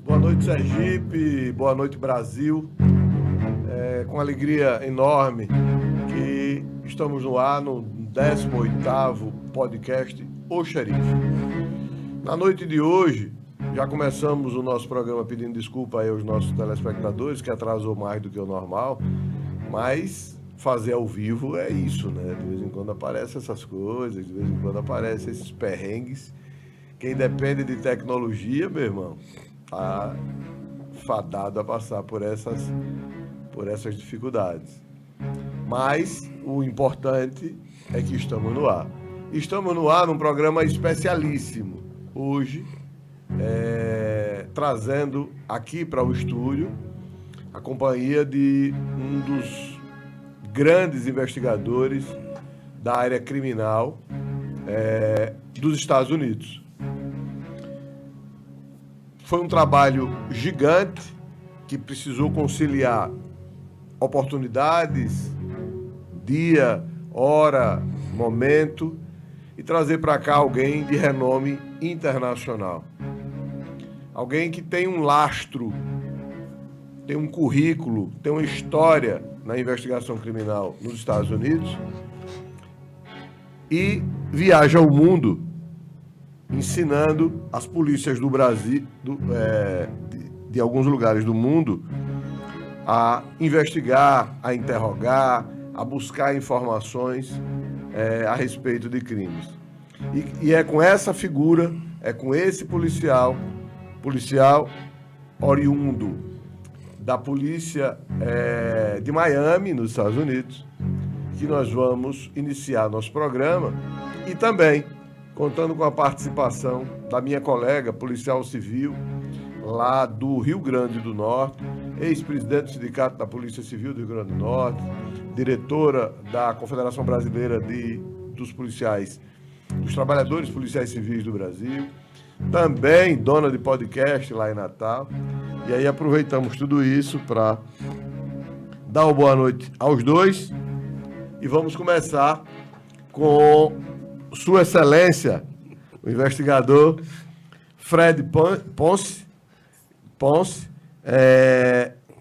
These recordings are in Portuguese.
Boa noite, Sergipe. Boa noite, Brasil. Com alegria enorme que estamos no ar no 18º podcast O Xerife. Na noite de hoje, já começamos o nosso programa pedindo desculpa aí aos nossos telespectadores, que atrasou mais do que o normal, mas fazer ao vivo é isso, né? De vez em quando aparecem essas coisas, de vez em quando aparecem esses perrengues. Quem depende de tecnologia, meu irmão, tá fadado a passar por essas dificuldades. Mas o importante é que estamos no ar. Estamos no ar num programa especialíssimo. Hoje, trazendo aqui para o estúdio a companhia de um dos grandes investigadores da área criminal dos Estados Unidos. Foi um trabalho gigante que precisou conciliar oportunidades, dia, hora, momento e trazer para cá alguém de renome internacional. Alguém que tem um lastro, tem um currículo, tem uma história na investigação criminal nos Estados Unidos e viaja ao mundo ensinando as polícias do Brasil, de alguns lugares do mundo, a investigar, a interrogar, a buscar informações a respeito de crimes. E é com essa figura, é com esse policial oriundo da polícia de Miami, nos Estados Unidos, que nós vamos iniciar nosso programa e também contando com a participação da minha colega policial civil lá do Rio Grande do Norte, ex-presidente do Sindicato da Polícia Civil do Rio Grande do Norte, diretora da Confederação Brasileira dos Trabalhadores Policiais Civis do Brasil, também dona de podcast lá em Natal. E aí aproveitamos tudo isso para dar uma boa noite aos dois e vamos começar com Sua Excelência, o investigador Fred Ponce,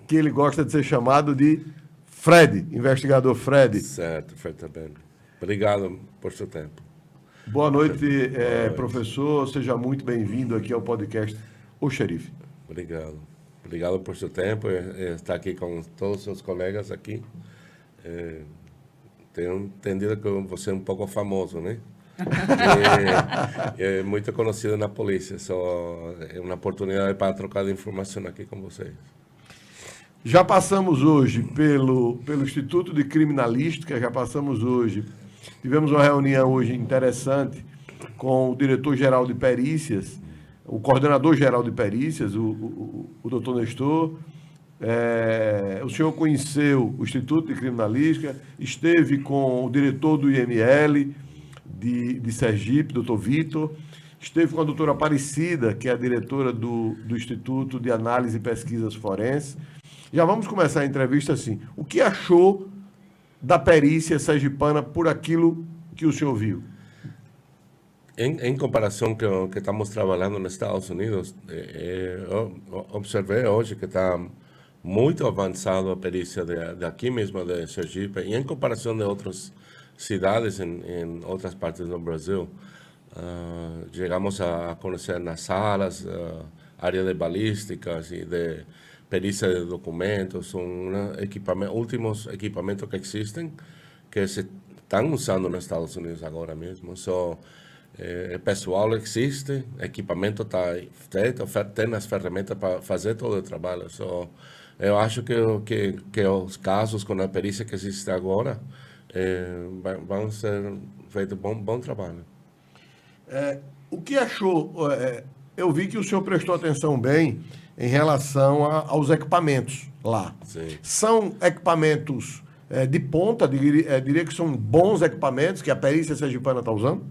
que ele gosta de ser chamado de Fred, investigador Fred. Certo, perfeitamente. Obrigado por seu tempo. Boa noite, professor. Seja muito bem-vindo aqui ao podcast O Xerife. Obrigado. Obrigado por seu tempo. Estar aqui com todos os seus colegas aqui. Tenho entendido que você é um pouco famoso, né? É muito conhecido na polícia. É uma oportunidade para trocar de informação aqui com vocês. Já passamos hoje pelo Instituto de Criminalística, tivemos uma reunião hoje interessante com o diretor-geral de perícias, o coordenador-geral de perícias, o doutor Nestor. O senhor conheceu o Instituto de Criminalística, esteve com o diretor do IML de Sergipe, doutor Vitor, esteve com a doutora Aparecida, que é a diretora do Instituto de Análise e Pesquisas Forenses. Já vamos começar a entrevista assim. O que achou da perícia sergipana por aquilo que o senhor viu? Em comparação com o que estamos trabalhando nos Estados Unidos, eu observei hoje que está muito avançado a perícia daqui mesmo de Sergipe, e em comparação de outras cidades em outras partes do Brasil. Chegamos a conhecer nas salas, área de balísticas e de perícia de documentos, últimos equipamentos que existem, que se estão usando nos Estados Unidos agora mesmo. Pessoal existe, equipamento está feito, tem as ferramentas para fazer todo o trabalho. Eu acho que os casos com a perícia que existe agora vão ser feitos bom trabalho. O que achou? Eu vi que o senhor prestou atenção bem em relação aos equipamentos lá. Sim. São equipamentos de ponta, diria que são bons equipamentos que a perícia sergipana está usando?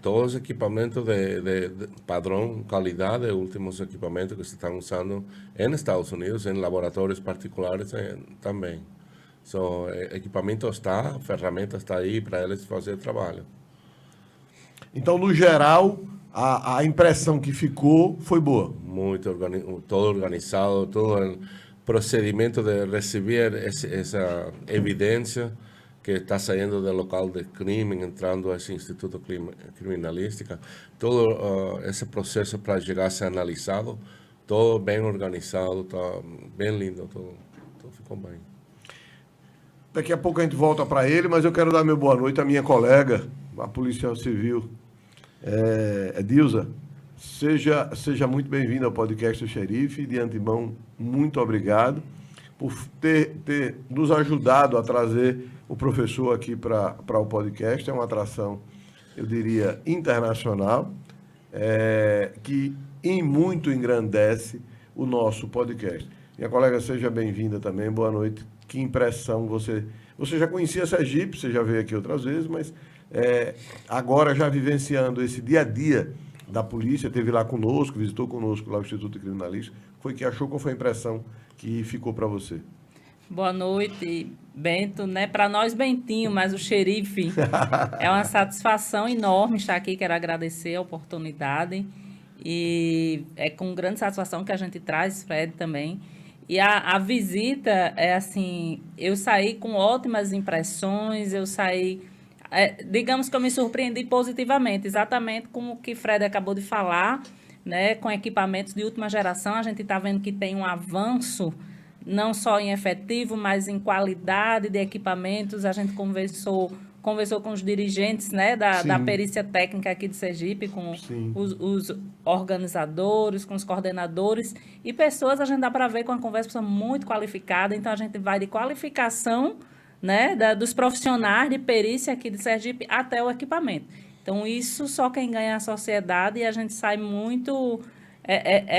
Todos os equipamentos de padrão, qualidade, últimos equipamentos que se estão usando nos Estados Unidos, em laboratórios particulares também. Equipamento está, ferramenta está aí para eles fazer o trabalho. Então, no geral, a impressão que ficou foi boa. Todo organizado, todo o procedimento de receber essa evidência que está saindo do local de crime, entrando a esse instituto criminalístico, todo esse processo para chegar a ser analisado, todo bem organizado, tá bem lindo, tudo ficou bem. Daqui a pouco a gente volta para ele, mas eu quero dar meu boa noite à minha colega, a policial civil, Edilza. Seja muito bem-vindo ao podcast do Xerife. De antemão, muito obrigado por ter nos ajudado a trazer o professor aqui para o podcast. É uma atração, eu diria, internacional, que em muito engrandece o nosso podcast. Minha colega, seja bem-vinda também. Boa noite. Que impressão você já conhecia Sergipe, você já veio aqui outras vezes, mas agora já vivenciando esse dia a dia da polícia, esteve lá conosco, visitou conosco lá o Instituto Criminalístico, qual foi a impressão que ficou para você? Boa noite, Bento, né? Para nós, Bentinho, mas o xerife, é uma satisfação enorme estar aqui, quero agradecer a oportunidade e é com grande satisfação que a gente traz, Fred, também. E a visita é assim, eu saí com ótimas impressões, digamos que eu me surpreendi positivamente, exatamente como o que Fred acabou de falar, né, com equipamentos de última geração, a gente está vendo que tem um avanço, não só em efetivo, mas em qualidade de equipamentos. A gente conversou com os dirigentes, né, da perícia técnica aqui de Sergipe, com os organizadores, com os coordenadores e pessoas, a gente dá para ver com a conversa muito qualificada. Então, a gente vai de qualificação, né, dos profissionais de perícia aqui de Sergipe até o equipamento. Então, isso só quem ganha é a sociedade e a gente sai muito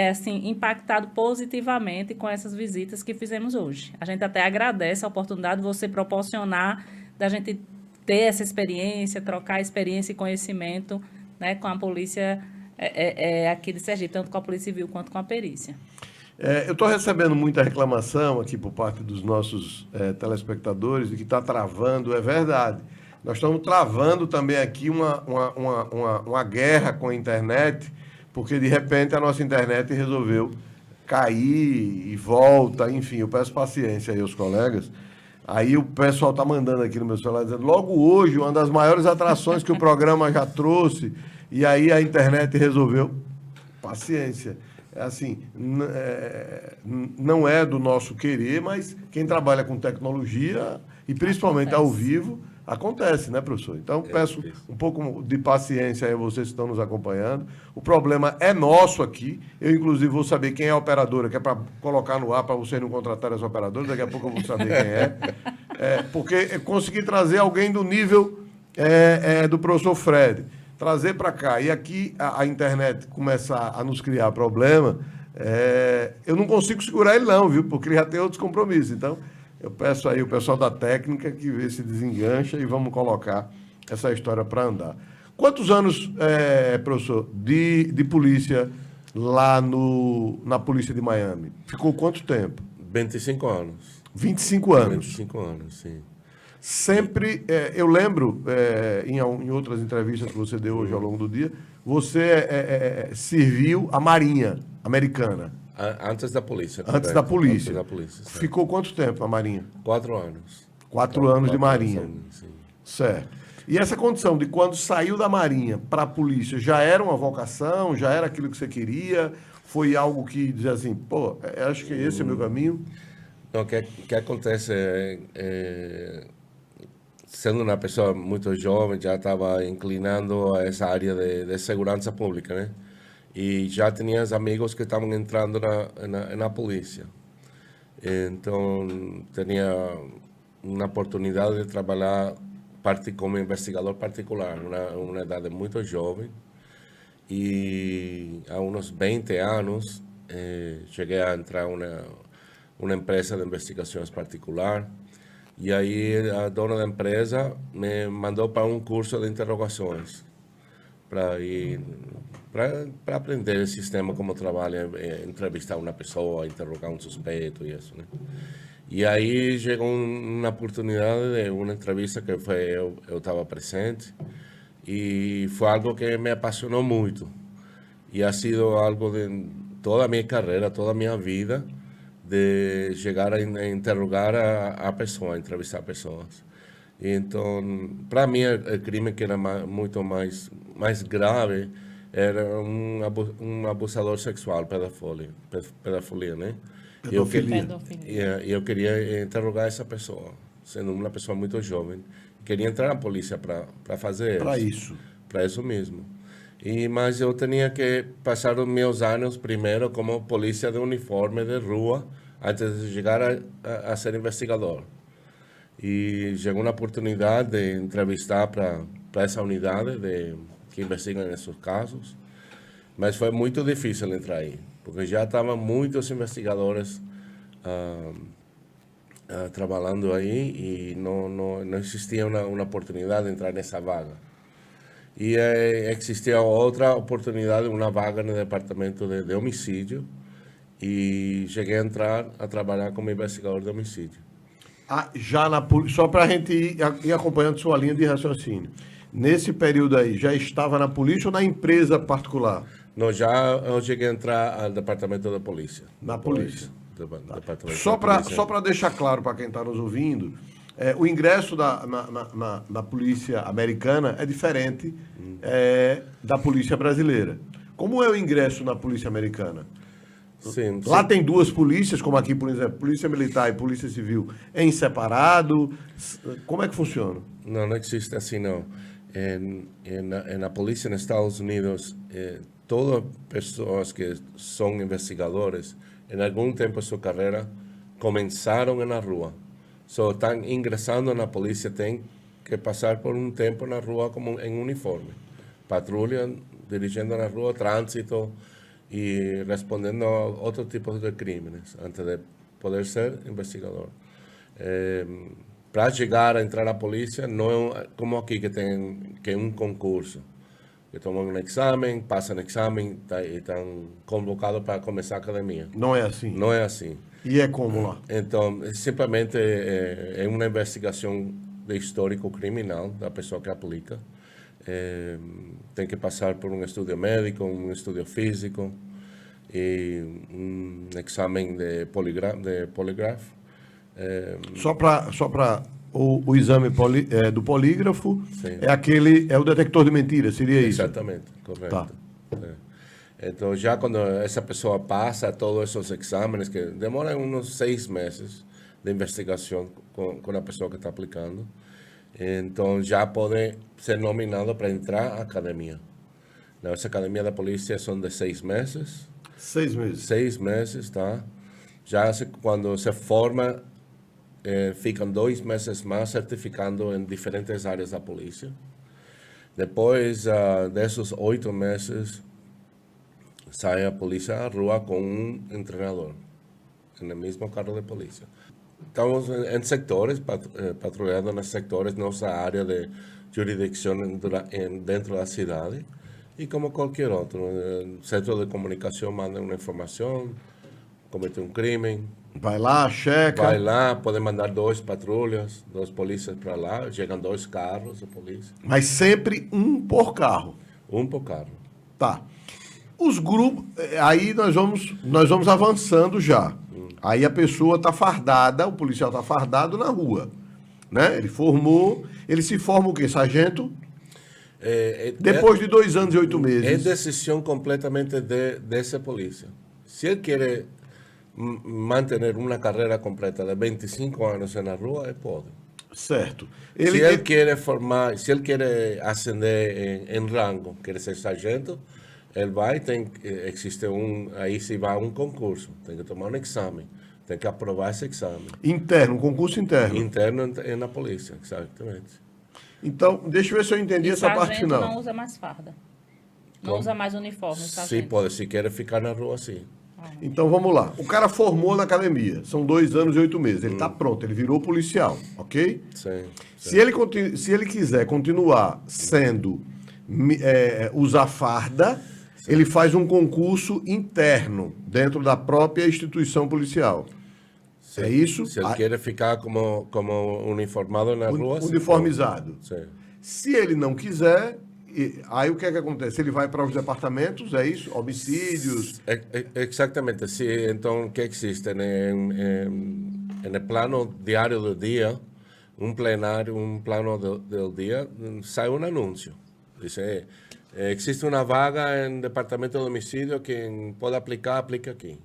assim, impactado positivamente com essas visitas que fizemos hoje. A gente até agradece a oportunidade de você proporcionar, da gente ter essa experiência, trocar experiência e conhecimento, né, com a polícia aqui de Sergipe, tanto com a Polícia Civil quanto com a perícia. Eu estou recebendo muita reclamação aqui por parte dos nossos telespectadores de que está travando, é verdade. Nós estamos travando também aqui uma guerra com a internet, porque de repente a nossa internet resolveu cair e volta, enfim, eu peço paciência aí aos colegas. Aí o pessoal está mandando aqui no meu celular, dizendo, logo hoje, uma das maiores atrações que o programa já trouxe, e aí a internet resolveu. Paciência. Assim, não é do nosso querer, mas quem trabalha com tecnologia, e principalmente ao vivo, acontece, né, professor? Então, peço um pouco de paciência aí a vocês que estão nos acompanhando. O problema é nosso aqui. Eu, inclusive, vou saber quem é a operadora, que é para colocar no ar, para vocês não contratarem essa operadora. Daqui a pouco eu vou saber quem é. Porque consegui trazer alguém do nível do professor Fred. Trazer para cá. E aqui a internet começar a nos criar problema, eu não consigo segurar ele não, viu? Porque ele já tem outros compromissos. Então, eu peço aí o pessoal da técnica que vê se desengancha e vamos colocar essa história para andar. Quantos anos, professor, de polícia lá na polícia de Miami? Ficou quanto tempo? 25 anos. 25 anos? 25 anos, sim. Sempre, eu lembro, em outras entrevistas que você deu hoje ao longo do dia, você serviu a Marinha Americana. Antes da polícia. Antes da polícia. Antes da polícia, certo. Ficou quanto tempo na Marinha? 4 anos. 4 anos de Marinha. Sim. Certo. E essa condição de quando saiu da Marinha para a polícia, já era uma vocação? Já era aquilo que você queria? Foi algo que dizia assim, pô, acho que esse é o meu caminho? Não, o que acontece sendo uma pessoa muito jovem, já estava inclinando a essa área de segurança pública, né? E já tinha amigos que estavam entrando na polícia. Então, tinha uma oportunidade de trabalhar como investigador particular, uma idade muito jovem. E há uns 20 anos, cheguei a entrar uma empresa de investigações particular. E aí a dona da empresa me mandou para um curso de interrogações, para aprender o sistema, como trabalha, entrevistar uma pessoa, interrogar um suspeito e isso, né? E aí chegou uma oportunidade de uma entrevista que eu estava presente e foi algo que me apaixonou muito. E ha sido algo de toda a minha carreira, toda a minha vida, de chegar a interrogar a pessoa, a entrevistar pessoas. E então, para mim, o crime que era muito mais grave era um abusador sexual, pedofilia, né? E eu queria interrogar essa pessoa, sendo uma pessoa muito jovem. Queria entrar na polícia para fazer isso. Para isso mesmo. Mas eu tinha que passar os meus anos primeiro como polícia de uniforme de rua, antes de chegar a ser investigador. E chegou uma oportunidade de entrevistar para essa unidade que investiga nesses casos, mas foi muito difícil entrar aí, porque já estavam muitos investigadores trabalhando aí e não existia uma oportunidade de entrar nessa vaga. E existia outra oportunidade, uma vaga no departamento de homicídio, e cheguei a trabalhar como investigador de homicídio. Só para a gente ir acompanhando sua linha de raciocínio. Nesse período aí, já estava na polícia ou na empresa particular? Não, eu cheguei a entrar ao departamento da polícia. Na polícia. Departamento Só para deixar claro para quem está nos ouvindo, o ingresso na polícia americana é diferente da polícia brasileira. Como é o ingresso na polícia americana? Sim, Lá tem duas polícias, como aqui, por exemplo, polícia militar e polícia civil, em separado. Como é que funciona? Não existe assim, não. Na polícia nos Estados Unidos, todas pessoas que são investigadores, em algum tempo de sua carreira, começaram na rua. Só estão ingressando na polícia, tem que passar por um tempo na rua como em uniforme. Patrulha, dirigindo na rua, trânsito e respondendo a outros tipos de crimes, antes de poder ser investigador. Para chegar a entrar na polícia, não é como aqui que tem um concurso. Que tomam um exame, passam o exame e estão convocados para começar a academia. Não é assim? Não é assim. E é como lá? Então, simplesmente é uma investigação de histórico criminal da pessoa que aplica. Tem que passar por um estudo médico, um estudo físico e um exame de polígrafo. Só para o exame do polígrafo, Sim. é o detector de mentiras, seria isso? Exatamente, correto. Tá. Então, já quando essa pessoa passa todos esses exames, que demoram uns 6 meses de investigação com a pessoa que está aplicando, então já pode ser nominado para entrar à academia. Essa academia da polícia são de 6 meses. 6 meses? 6 meses, tá? Já quando se forma, ficam 2 meses mais certificando em diferentes áreas da polícia. Depois desses 8 meses, sai a polícia à rua com um treinador, no mesmo carro de polícia. Estamos em setores, patrulhando nos setores, nossa área de jurisdição dentro da cidade, e como qualquer outro, centro de comunicação manda uma informação, comete um crime. Vai lá, checa. Vai lá, pode mandar 2 patrulhas, 2 polícias para lá, chegam 2 carros de polícia. Mas sempre um por carro. Um por carro. Tá. Os grupos, aí nós vamos avançando já. Aí a pessoa está fardada, o policial está fardado na rua, né? Ele se forma o quê? Sargento? Depois de 2 anos e 8 meses. É decisão completamente dessa polícia. Se ele quer manter uma carreira completa de 25 anos na rua, ele pode. Certo. Se ele quer formar, se ele quer ascender em rango, quer ser sargento, ele vai, existe aí se vai um concurso, tem que tomar um exame, tem que aprovar esse exame. Interno, um concurso interno. Interno na polícia, exatamente. Então, deixa eu ver se eu entendi essa parte final. Não usa mais farda. Não usa mais uniforme, Sim, pode, se quer ficar na rua, sim. Então, vamos lá. O cara formou na academia, são 2 anos e 8 meses. Ele está pronto, ele virou policial, ok? Sim. Se ele quiser continuar sendo, usar farda, ele faz um concurso interno dentro da própria instituição policial. Sim. É isso? Se ele quer ficar como uniformado na rua... Uniformizado. Sim. Se ele não quiser, Aí o que é que acontece? Ele vai para os departamentos, é isso? Homicídios? Exatamente, sí. Então, ¿qué existe? En el plano diario del día, un plano del día, sale un anuncio. Dice, existe una vaga en el departamento de homicidio, quien pueda aplicar, aplica aquí.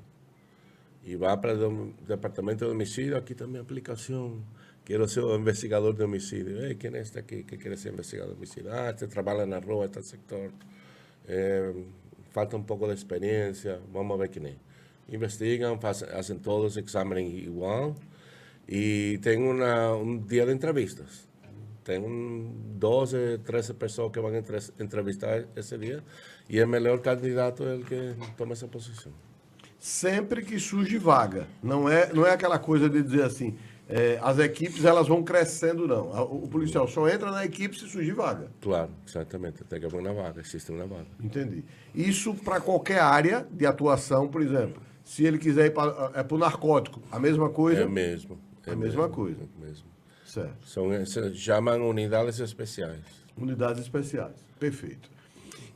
Y va para el departamento de homicidio, aquí está mi aplicación. Quiero ser investigador de homicidio. ¿Quién es este aquí que quiere ser investigador de homicidio? Este trabaja en Arroba, este sector. Falta un poco de experiencia. Vamos a ver quién es. Investigan, hacen todos los exámenes igual. Y tengo un día de entrevistas. Tengo 12, 13 personas que van a entrevistar ese día. Y el mejor candidato es el que toma essa posição. Sempre que surge vaga. Não é aquela coisa de dizer assim, as equipes elas vão crescendo, não. O policial só entra na equipe se surgir vaga. Claro, exatamente. Tem que haver uma vaga, existe uma vaga. Entendi. Isso para qualquer área de atuação, por exemplo. Se ele quiser ir para o narcótico, a mesma coisa? É mesmo. A mesma coisa. É mesmo. Certo. Se chamam unidades especiais. Unidades especiais. Perfeito.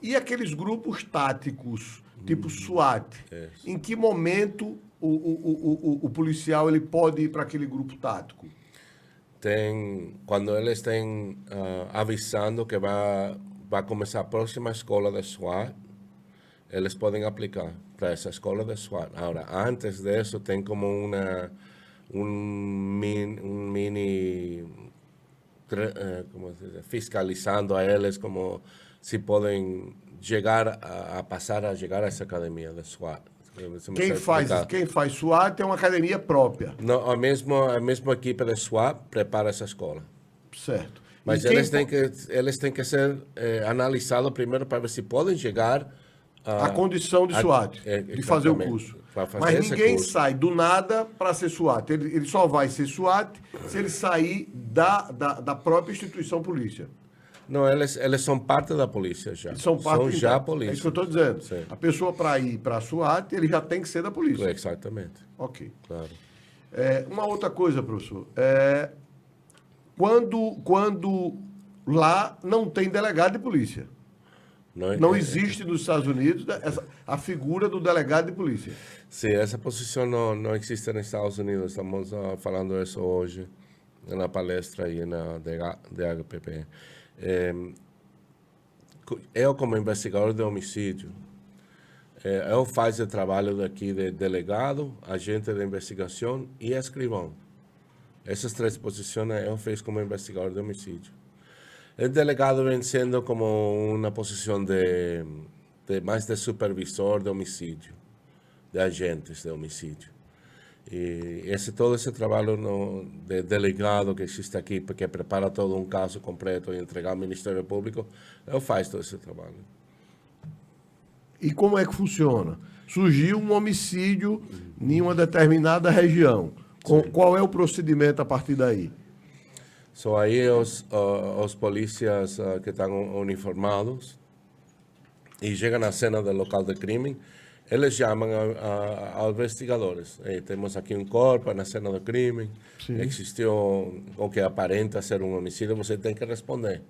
E aqueles grupos táticos, tipo SWAT, em que momento o policial ele pode ir para aquele grupo tático? Quando eles estão avisando que vai começar a próxima escola de SWAT, eles podem aplicar para essa escola de SWAT. Agora, antes disso, tem como um mini como se diz, fiscalizando a eles como se podem chegar a chegar a essa academia de SWAT. Quem faz SWAT tem uma academia própria. Não, a mesma equipe de SWAT prepara essa escola. Certo. Mas eles têm que ser analisados primeiro para ver se podem chegar a condição de SWAT, de fazer o curso. Mas ninguém sai do nada para ser SWAT. Ele só vai ser SWAT se ele sair da própria instituição polícia. Não, eles são parte da polícia já. São já polícia. É isso que eu estou dizendo. Sim. A pessoa, para ir para a SWAT, ele já tem que ser da polícia. Exatamente. Ok. Claro. Uma outra coisa, professor. Quando lá não tem delegado de polícia. Não existe nos Estados Unidos a figura do delegado de polícia. Sim, essa posição não existe nos Estados Unidos. Estamos falando isso hoje na palestra aí na DHPP. Eu, como investigador de homicídio, eu faço o trabalho daqui de delegado, agente de investigação e escrivão. Essas três posições eu fiz como investigador de homicídio. O delegado vem sendo como uma posição mais de supervisor de homicídio, de agentes de homicídio. E todo esse trabalho de delegado que existe aqui, que prepara todo um caso completo e entregar ao Ministério Público, eu faço todo esse trabalho. E como é que funciona? Surgiu um homicídio em uma determinada região. Qual é o procedimento a partir daí? Aí os polícias que estão uniformados e chegam na cena do local de crime, eles chamam aos investigadores. Temos aqui um corpo na cena do crime, existiu o que aparenta ser um homicídio, você tem que responder.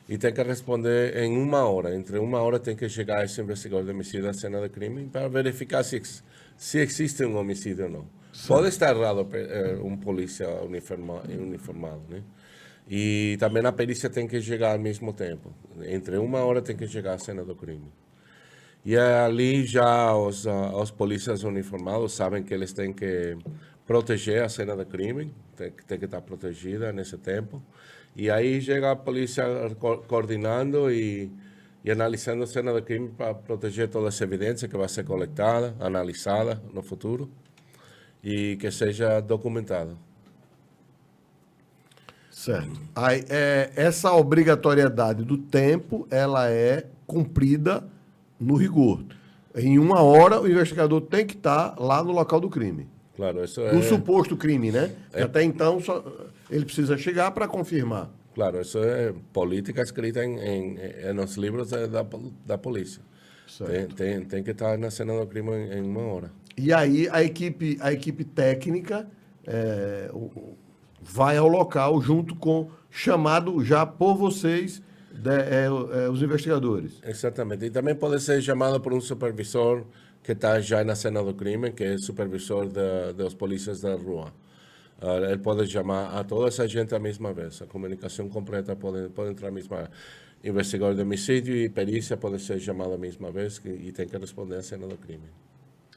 E tem que responder em 1 hora. Entre 1 hora tem que chegar esse investigador de homicídio à cena do crime para verificar se existe um homicídio ou não. Sim. Pode estar errado um polícia uniformado, né? E também a perícia tem que chegar ao mesmo tempo. Entre 1 hora tem que chegar à cena do crime. E ali já os polícias uniformados sabem que eles têm que proteger a cena do crime, tem que estar protegida nesse tempo. E aí chega a polícia coordenando e analisando a cena do crime para proteger toda essa evidência que vai ser coletada, analisada no futuro e que seja documentada. Certo. Aí, essa obrigatoriedade do tempo, ela é cumprida no rigor. Em 1 hora, o investigador tem que estar lá no local do crime. Claro, isso no suposto crime, né? Até então, ele precisa chegar para confirmar. Claro, isso é política escrita nos livros da polícia. Tem que estar na cena do crime em 1 hora. E aí a equipe técnica vai ao local junto com, chamado já por vocês, os investigadores. Exatamente. E também pode ser chamado por um supervisor que está já na cena do crime, que é o supervisor dos polícias da rua. Ele pode chamar a toda essa gente à mesma vez. A comunicação completa pode entrar à mesma vez. Investigador de homicídio e perícia pode ser chamado à mesma vez e tem que responder à cena do crime.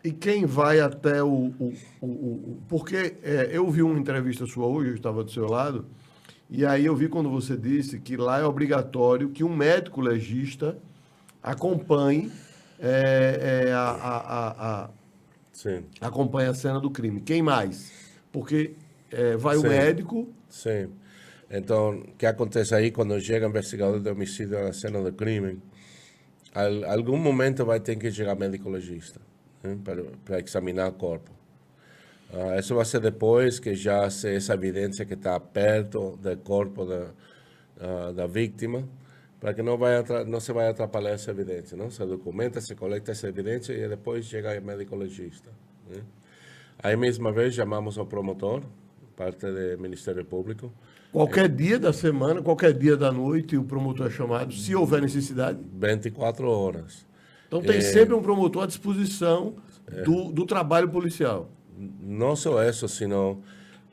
E quem vai até porque eu vi uma entrevista sua hoje, eu estava do seu lado, e aí eu vi quando você disse que lá é obrigatório que um médico legista acompanhe acompanhe a cena do crime. Quem mais? Porque vai o médico... Sim. Então, o que acontece aí quando chega o investigador de homicídio na cena do crime? Algum momento vai ter que chegar médico legista, né, para examinar o corpo. Isso vai ser depois que já se essa evidência que está perto do corpo da vítima, para que não se vai atrapalhar essa evidência. Não? Se documenta, se coleta essa evidência e depois chega o médico legista. Né? Aí, mesma vez, chamamos o promotor, parte do Ministério Público. Qualquer dia da semana, qualquer dia da noite, o promotor é chamado, se houver necessidade? 24 horas. Então tem sempre um promotor à disposição do trabalho policial. Não só isso, senão...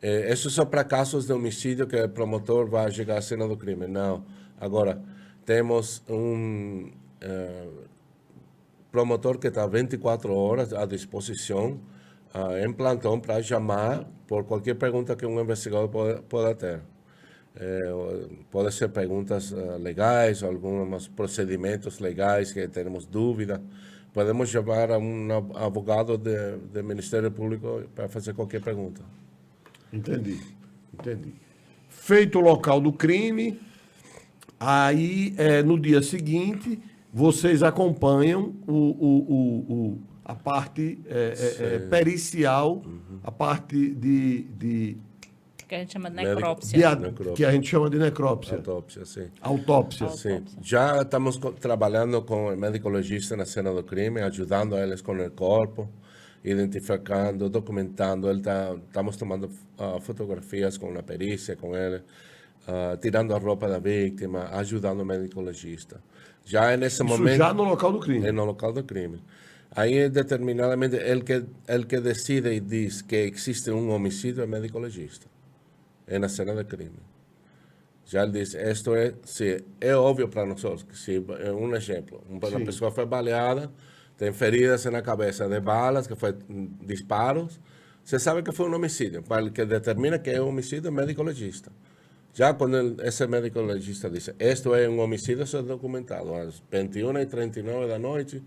isso só para casos de homicídio que o promotor vai chegar à cena do crime. Não. Agora, temos um promotor que está 24 horas à disposição em plantão para chamar por qualquer pergunta que um investigador pode ter. Pode ser perguntas legais, alguns procedimentos legais que temos dúvida. Podemos chamar a um advogado do Ministério Público para fazer qualquer pergunta. Entendi. Feito o local do crime, aí no dia seguinte vocês acompanham a parte pericial, a parte de que a gente chama de necrópsia. Que a gente chama de necrópsia. Autópsia, sim. Autópsia. Sim. Já estamos trabalhando com o médico legista na cena do crime, ajudando eles com o corpo, identificando, documentando. Estamos tomando fotografias com a perícia, com ele, tirando a roupa da vítima, ajudando o médico legista. Já nesse momento... já no local do crime? No local do crime. Aí, determinadamente, ele que decide e diz que existe um homicídio é o médico legista. É na cena do crime. Já ele diz, é óbvio para nós, que se um exemplo, uma pessoa foi baleada, tem feridas na cabeça de balas, que foi disparos, você sabe que foi um homicídio. Para que determina que é um homicídio, é o médico legista. Já quando esse médico legista diz, isto é um homicídio, isso é documentado. Às 21h39 da noite,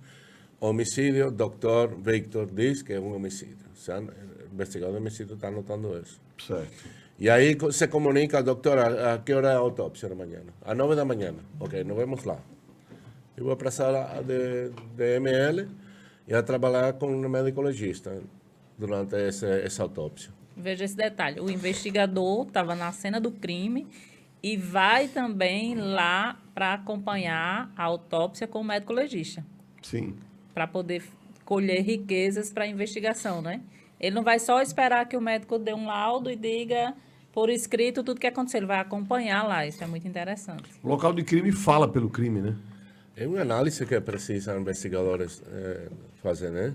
homicídio, doutor Victor diz que é um homicídio. O investigador de homicídio está anotando isso. Certo. E aí se comunica, doutor, a que hora é a autópsia da manhã? Às 9 da manhã. Ok, nos vemos lá. Eu vou para a sala de ML e a trabalhar com o médico legista durante essa autópsia. Veja esse detalhe. O investigador estava na cena do crime e vai também lá para acompanhar a autópsia com o médico legista. Sim. Para poder colher riquezas para a investigação, né? Ele não vai só esperar que o médico dê um laudo e diga por escrito tudo que aconteceu. Ele vai acompanhar lá. Isso é muito interessante. O local de crime fala pelo crime, né? É uma análise que precisam investigadores fazer, né?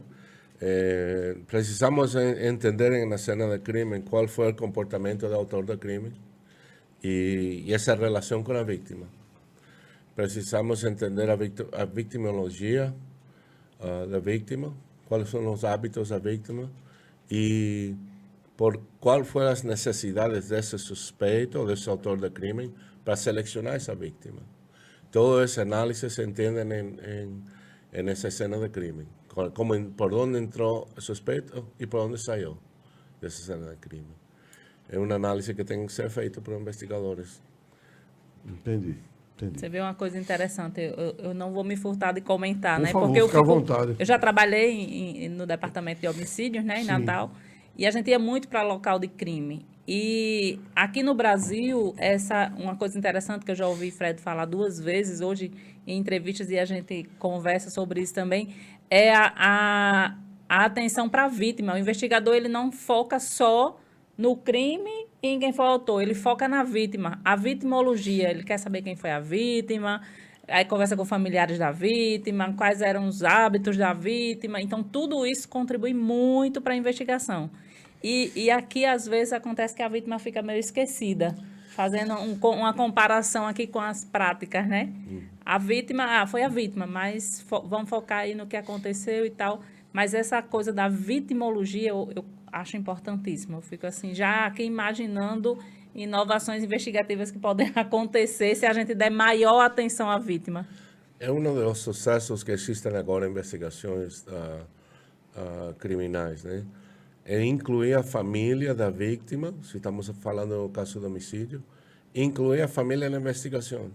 Precisamos entender na cena do crime qual foi o comportamento do autor do crime e essa relação com a vítima. Precisamos entender a victimologia da vítima, quais são os hábitos da vítima e por qual foram as necessidades desse suspeito, desse autor do crime, para selecionar essa vítima. Toda essa análise se entende em essa cena de crime. Por onde entrou o suspeito e por onde saiu dessa cena de crime. É uma análise que tem que ser feita por investigadores. Entendi. Você vê uma coisa interessante, eu não vou me furtar de comentar, por né? favor, porque fica à vontade. Eu já trabalhei no departamento de homicídios, né, em Natal, e a gente ia muito para local de crime. E aqui no Brasil, uma coisa interessante que eu já ouvi Fred falar 2 vezes hoje em entrevistas e a gente conversa sobre isso também, é a atenção para a vítima. O investigador ele não foca só no crime e em quem foi o autor. Ele foca na vítima. A vitimologia, ele quer saber quem foi a vítima, aí conversa com familiares da vítima, quais eram os hábitos da vítima. Então, tudo isso contribui muito para a investigação. E aqui, às vezes, acontece que a vítima fica meio esquecida, fazendo uma comparação aqui com as práticas, né? A vítima, foi a vítima, mas vamos focar aí no que aconteceu e tal. Mas essa coisa da vitimologia eu acho importantíssima. Eu fico assim, já aqui imaginando inovações investigativas que podem acontecer se a gente der maior atenção à vítima. É um dos sucessos que existem agora em investigações criminais, né? É incluir a família da vítima, se estamos falando do caso de homicídio, incluir a família na investigação.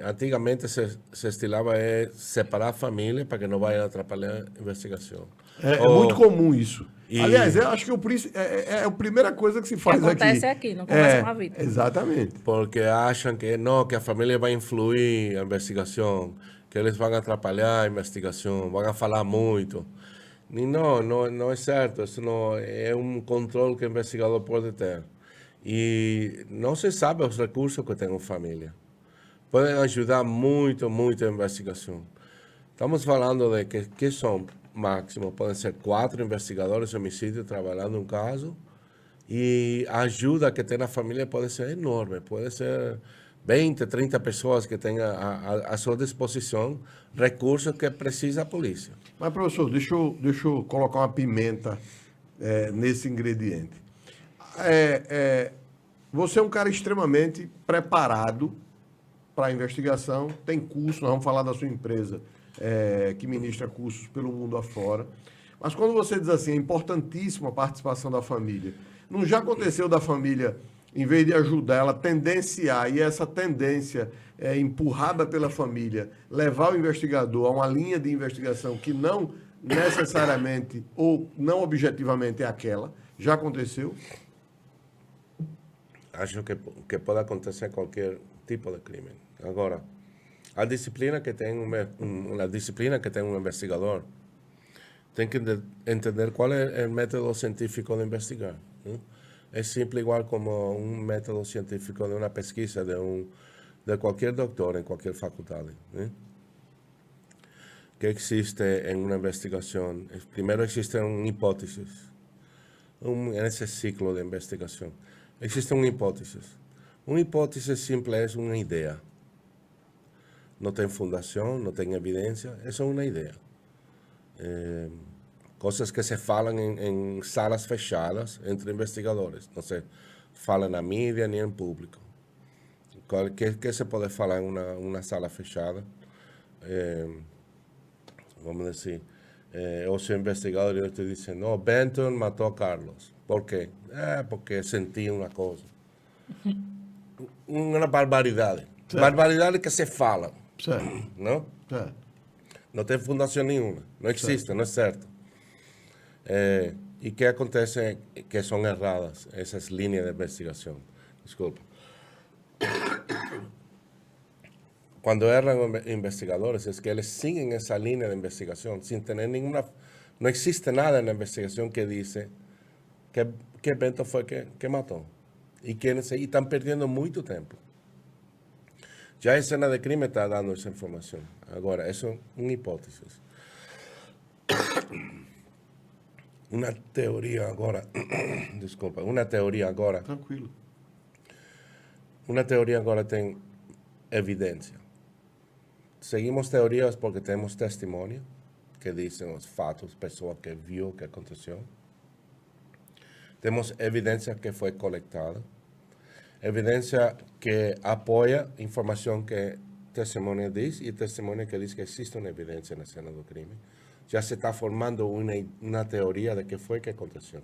Antigamente se estilava separar a família para que não vai atrapalhar a investigação. É muito comum isso. Aliás, eu acho que é a primeira coisa que se faz aqui. Acontece aqui, não conversa com a vítima. Exatamente. Porque acham que não, que a família vai influir a investigação, que eles vão atrapalhar a investigação, vão falar muito. E não é certo. Isso não é um controle que o investigador pode ter. E não se sabe os recursos que tem a família. Podem ajudar muito, muito a investigação. Estamos falando de que são máximo, podem ser 4 investigadores de homicídio trabalhando um caso, e a ajuda que tem na família pode ser enorme, pode ser 20, 30 pessoas que têm à sua disposição recursos que precisa a polícia. Mas, professor, deixa eu colocar uma pimenta nesse ingrediente. Você é um cara extremamente preparado para a investigação, tem curso, nós vamos falar da sua empresa, que ministra cursos pelo mundo afora. Mas quando você diz assim, é importantíssima a participação da família, não já aconteceu da família, em vez de ajudar ela, tendenciar, e essa tendência empurrada pela família, levar o investigador a uma linha de investigação que não necessariamente ou não objetivamente é aquela? Já aconteceu? Acho que pode acontecer qualquer tipo de crime. Agora, a disciplina que tem um investigador tem que entender qual é o método científico de investigar. Né? É simples igual como um método científico de uma pesquisa de qualquer doutor em qualquer faculdade. Né? Que existe em uma investigação? Primeiro existem hipóteses. Nesse ciclo de investigação. Existem hipóteses. Uma hipótese simples é uma ideia. Não tem fundação, não tem evidência, é só uma ideia. Coisas que se falam em salas fechadas entre investigadores. Não se fala na mídia nem em público. Que se pode falar em uma sala fechada? Vamos dizer, eu sou investigador e eu estou dizendo, no, Benton matou a Carlos. Por quê? Porque senti uma coisa. Uma barbaridade. Certo. Barbaridade que se fala. Certo. Não? Certo. Não tem fundação nenhuma. Não existe, certo. Não é certo. E que acontece é que são erradas essas linhas de investigação. Desculpa. Quando erram investigadores, é que eles seguem essa linha de investigação sem ter nenhuma... Não existe nada na investigação que diz que Bento foi que matou. E estão perdendo muito tempo. Já a cena de crime está dando essa informação. Agora, isso é uma hipótese. Uma teoria agora... Desculpa, uma teoria agora... Tranquilo. Uma teoria agora tem evidência. Seguimos teorias porque temos testemunho, que dizem os fatos, pessoa que viu o que aconteceu. Temos evidência que foi coletada. Evidência que apoia informação que testemunha diz e testemunha que diz que existe uma evidência na cena do crime. Já se está formando uma teoria de que foi que aconteceu.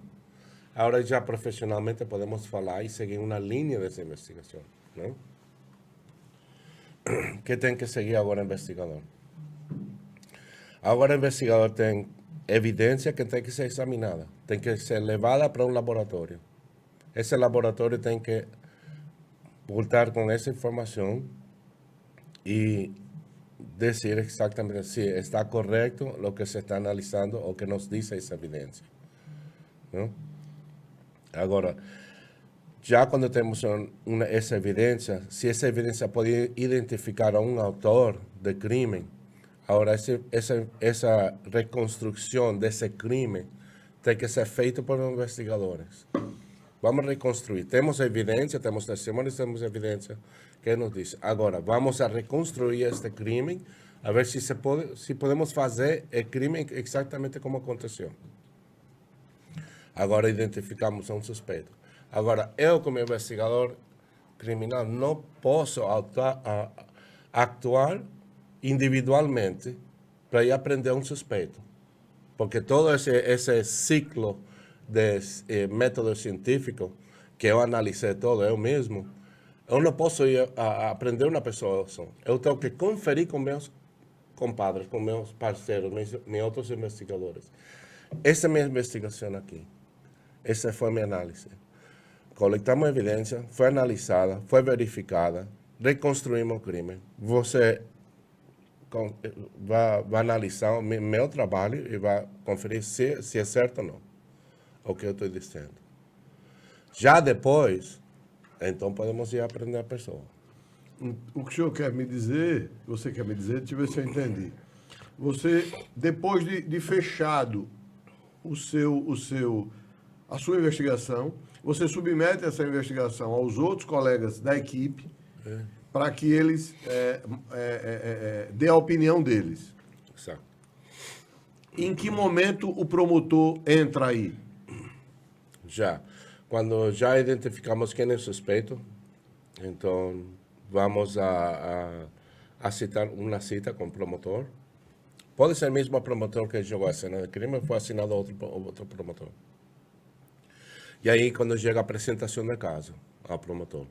Agora já profissionalmente podemos falar e seguir uma linha dessa investigação, não? Que tem que seguir agora o investigador. Agora o investigador tem evidência que tem que ser examinada, tem que ser levada para um laboratório. Esse laboratório tem que voltar com essa informação e dizer exatamente se está correto o que se está analisando ou que nos diz essa evidência. Não? Agora, já quando temos essa evidência, se essa evidência pode identificar a um autor de crime, agora essa reconstrução desse crime tem que ser feita por investigadores. Vamos reconstruir. Temos evidência, temos testemunhos, temos evidência que nos diz. Agora, vamos a reconstruir este crime, a ver se podemos fazer o crime exatamente como aconteceu. Agora identificamos um suspeito. Agora, eu como investigador criminal não posso actuar individualmente para ir aprender um suspeito. Porque todo esse ciclo de método científico, que eu analisei todo eu mesmo, eu não posso ir a aprender uma pessoa só. Eu tenho que conferir com meus compadres, com meus parceiros, meus outros investigadores. Essa é a minha investigação aqui. Essa foi a minha análise. Coletamos evidência, foi analisada, foi verificada, reconstruímos o crime. Você vai analisar o meu trabalho e vai conferir se é certo ou não o que eu estou dizendo. Já depois, então podemos ir aprender a pessoa. O que o senhor quer me dizer, você quer me dizer, deixa eu ver se eu entendi. Você, depois de fechado a sua investigação, você submete essa investigação aos outros colegas da equipe para que eles dêem a opinião deles. Exato. Em que momento o promotor entra aí? Já. Quando já identificamos quem é suspeito, então vamos a citar uma cita com o promotor. Pode ser mesmo o promotor que jogou a cena de crime, foi assinado outro promotor. E aí, quando chega a apresentação do caso ao promotor.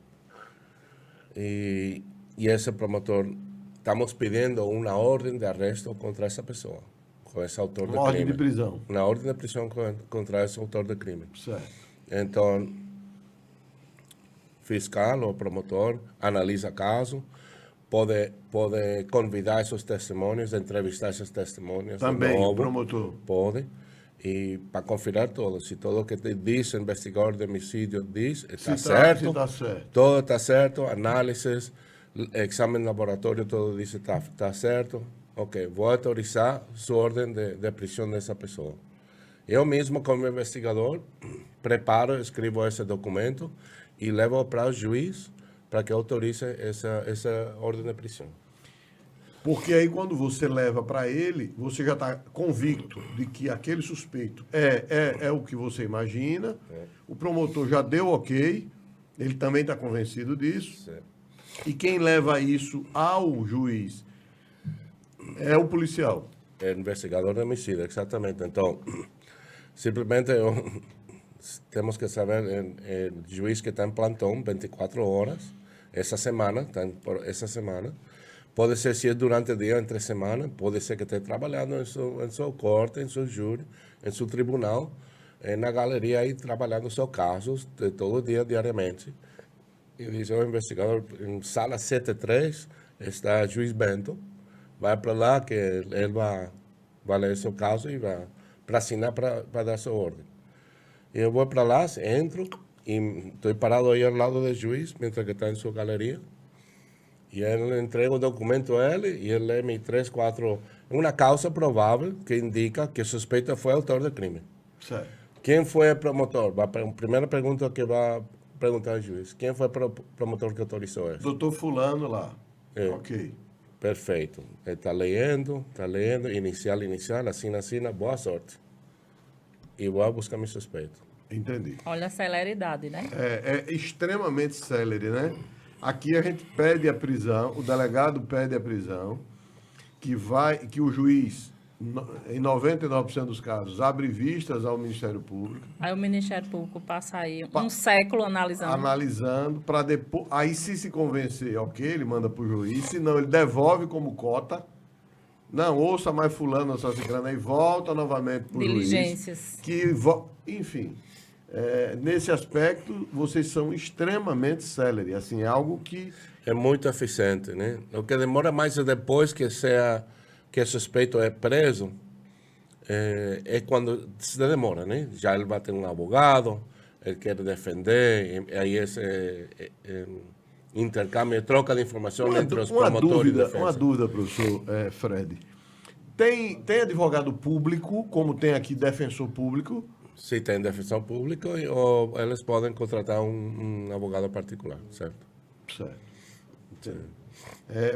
E esse promotor, estamos pedindo uma ordem de arresto contra essa pessoa, com esse autor de crime. Uma ordem de prisão. Uma ordem de prisão contra esse autor de crime. Certo. Então, fiscal ou promotor analisa o caso, pode convidar esses testemunhos, entrevistar esses testemunhos. Também, novo, o promotor. Pode. E para conferir todo, se todo o que diz o investigador de homicídio diz, está certo, está certo. Todo está certo, análises, exame de laboratório, todo diz está certo. Ok, vou autorizar sua ordem de prisão dessa pessoa. Eu mesmo, como investigador, preparo, escrevo esse documento e levo para o juiz para que autorize essa ordem de prisão. Porque aí, quando você leva para ele, você já está convicto de que aquele suspeito é o que você imagina, o promotor já deu ok, ele também está convencido disso, Certo. E quem leva isso ao juiz é o policial. É o investigador de homicídio, exatamente. Então, simplesmente temos que saber, o juiz que está em plantão 24 horas, essa semana, pode ser se é durante o dia, entre semana, pode ser que esteja trabalhando em sua corte, em seu júri, em seu tribunal, na galeria aí trabalhando seus casos de todo dia, diariamente. E diz, o investigador, em sala 73, está o juiz Bento, vai para lá que ele vai ler seu caso e vai para assinar para dar sua ordem. E eu vou para lá, entro e estou parado aí ao lado do juiz, enquanto que está em sua galeria. E ele entrega o documento a ele e ele lê-me 3, 4... Uma causa provável que indica que o suspeito foi autor do crime. Certo. Quem foi o promotor? A primeira pergunta que vai perguntar ao juiz. Quem foi o promotor que autorizou isso? Doutor fulano lá. É. Ok. Perfeito. Ele está lendo, inicial, assina, boa sorte. E vou buscar meu suspeito. Entendi. Olha a celeridade, né? É extremamente célere, né? Aqui a gente pede a prisão, o delegado pede a prisão, que o juiz, em 99% dos casos, abre vistas ao Ministério Público. Aí o Ministério Público passa aí um século analisando. Analisando, para depois. Aí, se convencer, ok, ele manda para o juiz, se não, ele devolve como cota. Não, ouça mais fulano, ouça ciclano, aí volta novamente para o juiz. Diligências. Enfim. Nesse aspecto, vocês são extremamente célere. Assim, é algo que... É muito eficiente, né? O que demora mais é depois que o suspeito é preso, é quando se demora, né? Já ele vai ter um advogado, ele quer defender, e aí esse intercâmbio, troca de informação entre os promotores de defesa. Uma dúvida, professor Fred. Tem advogado público, como tem aqui defensor público? Se tem defensor público, ou eles podem contratar um advogado particular, certo? Certo.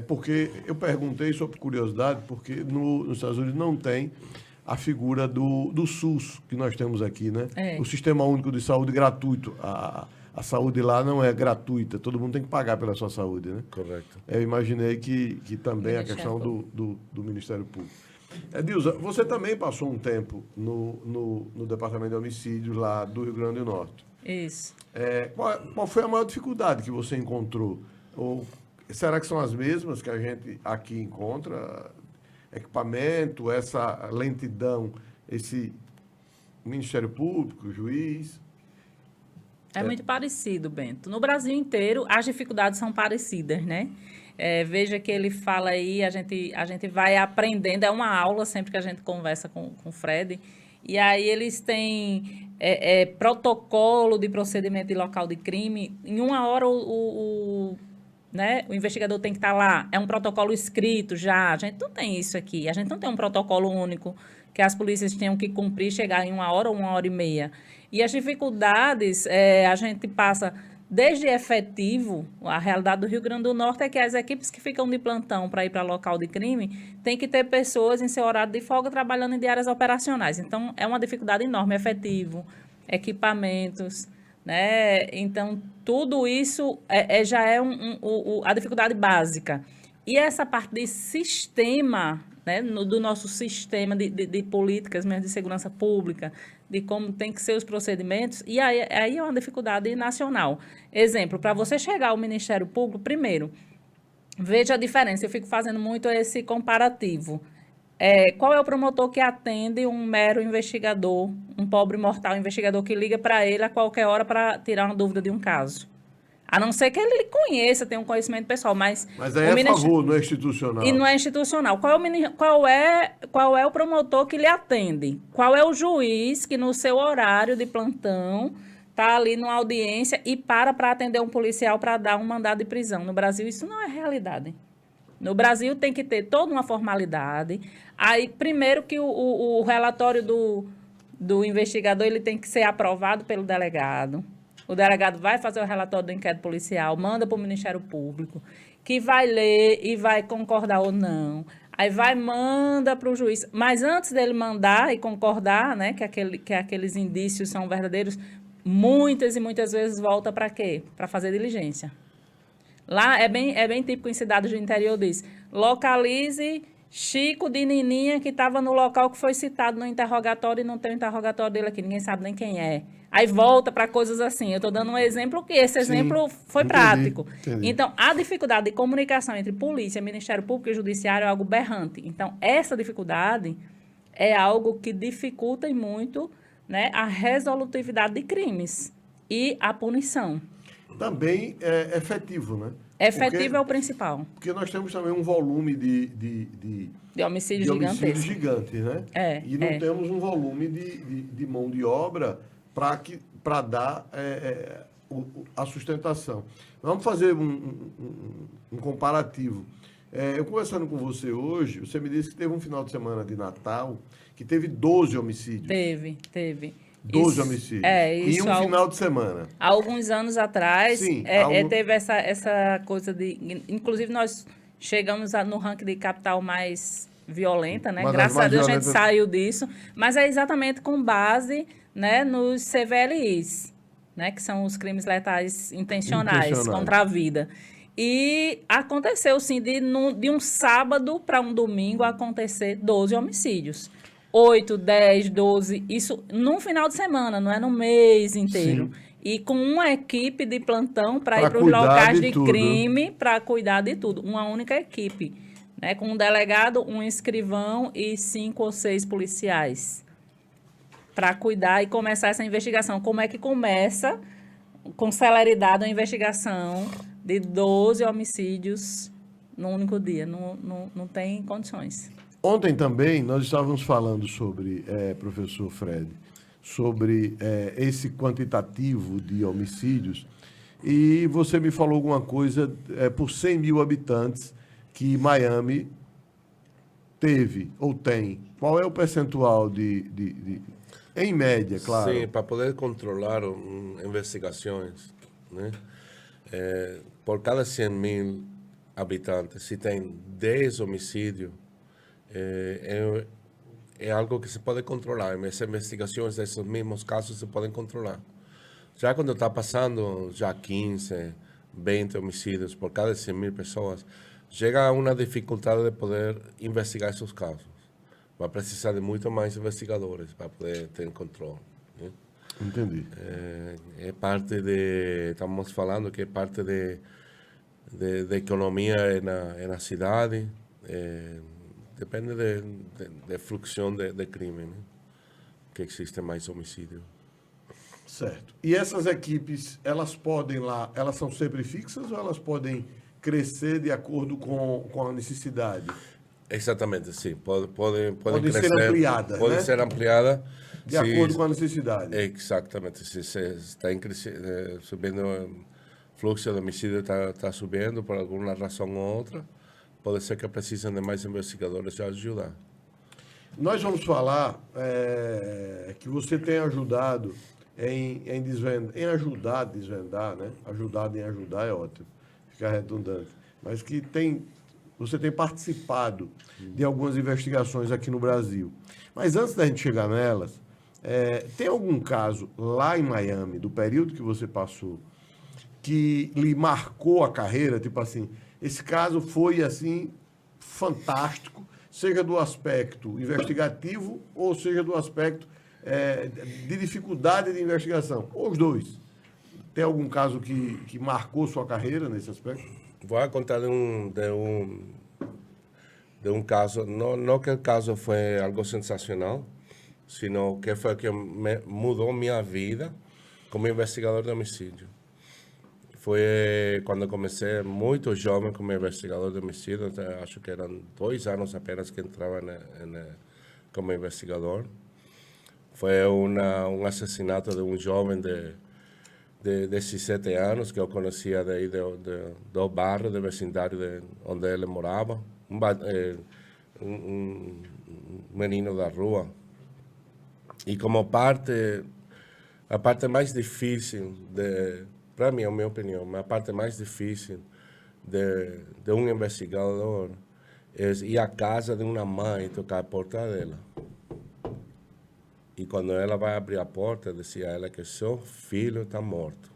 Porque eu perguntei sobre curiosidade, porque nos Estados Unidos não tem a figura do SUS que nós temos aqui, né? O Sistema Único de Saúde gratuito. A saúde lá não é gratuita, todo mundo tem que pagar pela sua saúde, né? Correto. Eu imaginei que também a questão do Ministério Público. Edilza, você também passou um tempo no Departamento de Homicídios lá do Rio Grande do Norte. Isso. Qual foi a maior dificuldade que você encontrou? Ou será que são as mesmas que a gente aqui encontra? Equipamento, essa lentidão, esse Ministério Público, juiz? É muito parecido, Bento. No Brasil inteiro, as dificuldades são parecidas, né? Veja que ele fala aí, a gente vai aprendendo, é uma aula sempre que a gente conversa com o Fred, e aí eles têm protocolo de procedimento de local de crime. Em uma hora o investigador tem que estar lá, é um protocolo escrito já, a gente não tem isso aqui, a gente não tem um protocolo único que as polícias tenham que cumprir, chegar em 1 hora ou 1h30. E as dificuldades, a gente passa desde efetivo, a realidade do Rio Grande do Norte é que as equipes que ficam de plantão para ir para local de crime tem que ter pessoas em seu horário de folga trabalhando em diárias operacionais. Então, é uma dificuldade enorme, efetivo, equipamentos, né? Então, tudo isso já é a dificuldade básica. E essa parte de sistema, né, do nosso sistema de políticas mesmo de segurança pública, de como tem que ser os procedimentos, e aí é uma dificuldade nacional. Exemplo, para você chegar ao Ministério Público, primeiro, veja a diferença, eu fico fazendo muito esse comparativo. Qual é o promotor que atende um mero investigador, um pobre mortal investigador que liga para ele a qualquer hora para tirar uma dúvida de um caso? A não ser que ele conheça, tenha um conhecimento pessoal, mas aí é a favor, não é institucional. E não é institucional. Qual é o promotor que lhe atende? Qual é o juiz que no seu horário de plantão está ali numa audiência e para atender um policial para dar um mandado de prisão? No Brasil, isso não é realidade. No Brasil, tem que ter toda uma formalidade. Aí, primeiro que o relatório do investigador ele tem que ser aprovado pelo delegado. O delegado vai fazer o relatório do inquérito policial, manda para o Ministério Público, que vai ler e vai concordar ou não. Aí manda para o juiz. Mas antes dele mandar e concordar, né, que aqueles indícios são verdadeiros, muitas e muitas vezes volta para quê? Para fazer diligência. Lá é bem típico em cidades do interior diz, localize Chico de Nininha que estava no local que foi citado no interrogatório e não tem o interrogatório dele aqui, ninguém sabe nem quem é. Aí volta para coisas assim. Eu estou dando um exemplo que esse exemplo foi prático. Entendi. Então, a dificuldade de comunicação entre polícia, Ministério Público e Judiciário é algo berrante. Então, essa dificuldade é algo que dificulta e muito, né, a resolutividade de crimes e a punição. Também é efetivo, né? Efetivo é o principal. Porque nós temos também um volume de homicídios gigantes, né? E não temos um volume de mão de obra para dar a sustentação. Vamos fazer um comparativo. Eu conversando com você hoje, você me disse que teve um final de semana de Natal que teve 12 homicídios. Teve. 12 homicídios. Em um final de semana. Há alguns anos atrás, Sim, teve essa coisa de... Inclusive, nós chegamos no ranking de capital mais violenta, né? Graças a Deus a gente saiu disso. Mas é exatamente com base, né, nos CVLIs, né, que são os crimes letais intencionais contra a vida. E aconteceu, sim, de um sábado para um domingo acontecer 12 homicídios. 8, 10, 12, isso num final de semana, não é no mês inteiro. Sim. E com uma equipe de plantão para ir para os locais de crime, para cuidar de tudo. Uma única equipe, né? Com um delegado, um escrivão e 5 ou 6 policiais. Para cuidar e começar essa investigação. Como é que começa, com celeridade, a investigação de 12 homicídios num único dia? Não tem condições. Ontem também nós estávamos falando sobre, professor Fred, sobre esse quantitativo de homicídios. E você me falou alguma coisa por 100 mil habitantes que Miami teve ou tem. Qual é o percentual em média, claro? Sim, para poder controlar investigações, né? Por cada 100 mil habitantes, se tem 10 homicídios, é algo que se pode controlar. As investigações desses mesmos casos se podem controlar. Já quando está passando já 15, 20 homicídios por cada 100 mil pessoas, chega a uma dificuldade de poder investigar esses casos. Vai precisar de muito mais investigadores para poder ter controle, né? Entendi. É parte estamos falando que é parte de economia na cidade, depende de fluxo de crime, né? Que existe mais homicídio. Certo. E essas equipes, elas são sempre fixas ou elas podem crescer de acordo com a necessidade? Exatamente, sim. Podem Ser crescer, ampliadas, podem né? ser ampliadas. De acordo com a necessidade. Exatamente. Se está subindo, o fluxo de homicídio está subindo por alguma razão ou outra, pode ser que precisem de mais investigadores para ajudar. Nós vamos falar que você tem ajudado em ajudar a desvendar, né? Ajudado em ajudar é ótimo, fica redundante. Mas que você tem participado de algumas investigações aqui no Brasil. Mas antes da gente chegar nelas, tem algum caso lá em Miami, do período que você passou, que lhe marcou a carreira? Tipo assim, esse caso foi assim fantástico, seja do aspecto investigativo ou seja do aspecto de dificuldade de investigação, ou os dois. Tem algum caso que marcou sua carreira nesse aspecto? Vou contar de um caso, não que o caso foi algo sensacional, sino que foi que mudou minha vida como investigador de homicídio. Foi quando comecei muito jovem como investigador de homicídio, acho que eram 2 anos apenas que entrava como investigador. Foi um assassinato de um jovem de 17 anos que eu conhecia daí do bairro, do vecindário onde ele morava, um menino da rua. E como a parte mais difícil, para mim, a minha opinião, a parte mais difícil de um investigador é ir à casa de uma mãe e tocar a porta dela. E quando ela vai abrir a porta, dizia a ela que seu filho está morto.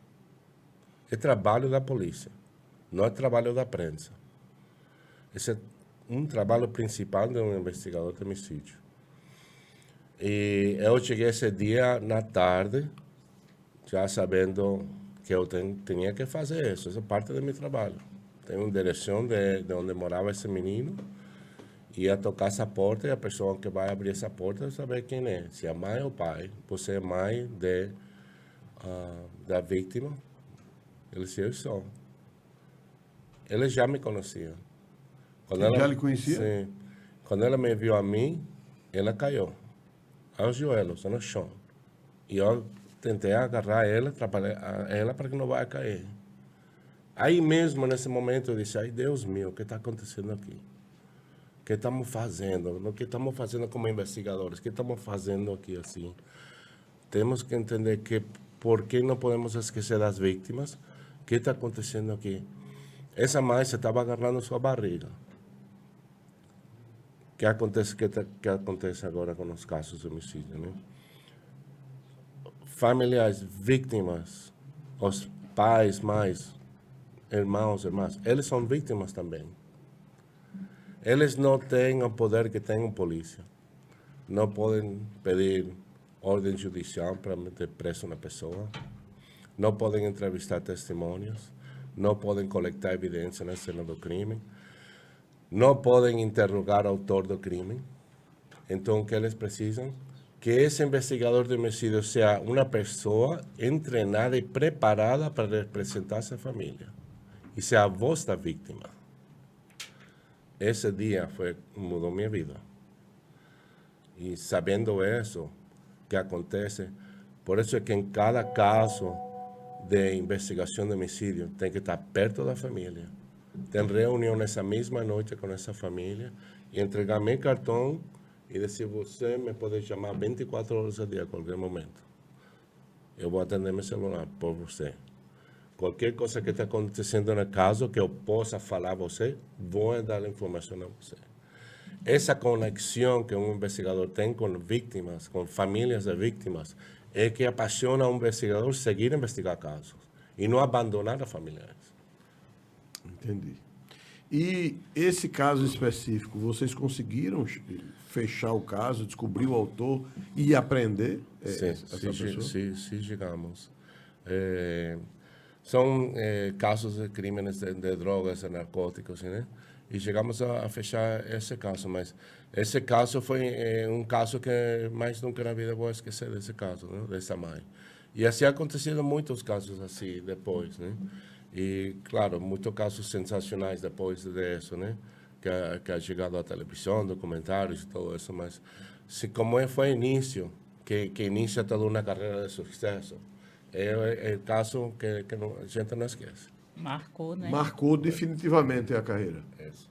É trabalho da polícia, não é trabalho da prensa. Esse é um trabalho principal de um investigador de homicídio. E eu cheguei esse dia na tarde, já sabendo que eu tinha que fazer isso. Isso é parte do meu trabalho. Tenho uma direção de onde morava esse menino. Ia tocar essa porta e a pessoa que vai abrir essa porta saber quem é. Se é mãe ou pai. Você é mãe da vítima? Ele disse, eu sou. Ele já me conhecia. Já lhe conhecia? Sim. Quando ela me viu a mim, ela caiu aos joelhos, no chão. E eu tentei agarrar ela, atrapalhar ela para que não vai cair. Aí mesmo, nesse momento, eu disse, ai Deus meu, o que está acontecendo aqui? O que estamos fazendo? O que estamos fazendo como investigadores? O que estamos fazendo aqui assim? Temos que entender que por que não podemos esquecer das vítimas? O que está acontecendo aqui? Essa mãe se estava agarrando sua barriga. O que acontece agora com os casos de homicídio, né? Familiares, vítimas, os pais, mães, irmãos, irmãs, eles são vítimas também. Eles não têm o poder que tem a polícia. Não podem pedir ordem judicial para meter preso uma pessoa. Não podem entrevistar testemunhas. Não podem coletar evidência na cena do crime. Não podem interrogar o autor do crime. Então, o que eles precisam? Que esse investigador de homicídio seja uma pessoa treinada e preparada para representar essa família. E ser a voz da vítima. Esse dia mudou minha vida. E sabendo isso, que acontece. Por isso é que em cada caso de investigação de homicídio tem que estar perto da família. Tem reunião nessa mesma noite com essa família e entregar meu cartão e dizer, você me pode chamar 24 horas ao dia, a qualquer momento. Eu vou atender meu celular por você. Qualquer coisa que está acontecendo no caso que eu possa falar a você, vou dar a informação a você. Essa conexão que um investigador tem com vítimas, com famílias de vítimas, é que apaixona um investigador seguir a investigar casos e não abandonar as familiares. Entendi. E esse caso específico, vocês conseguiram fechar o caso, descobrir o autor e aprender essa pessoa? Sim, chegamos. São casos de crimes de drogas, de narcóticos, né? E chegamos a fechar esse caso, mas esse caso foi um caso que mais nunca na vida vou esquecer desse caso, né? Dessa mãe. E assim aconteceram muitos casos assim depois, né? E, claro, muitos casos sensacionais depois disso, né? Que ha chegado à televisão, documentários e tudo isso, mas se como foi o início, que inicia toda uma carreira de sucesso, é o caso que a gente não esquece. Marcou, né? Marcou definitivamente a carreira. Isso.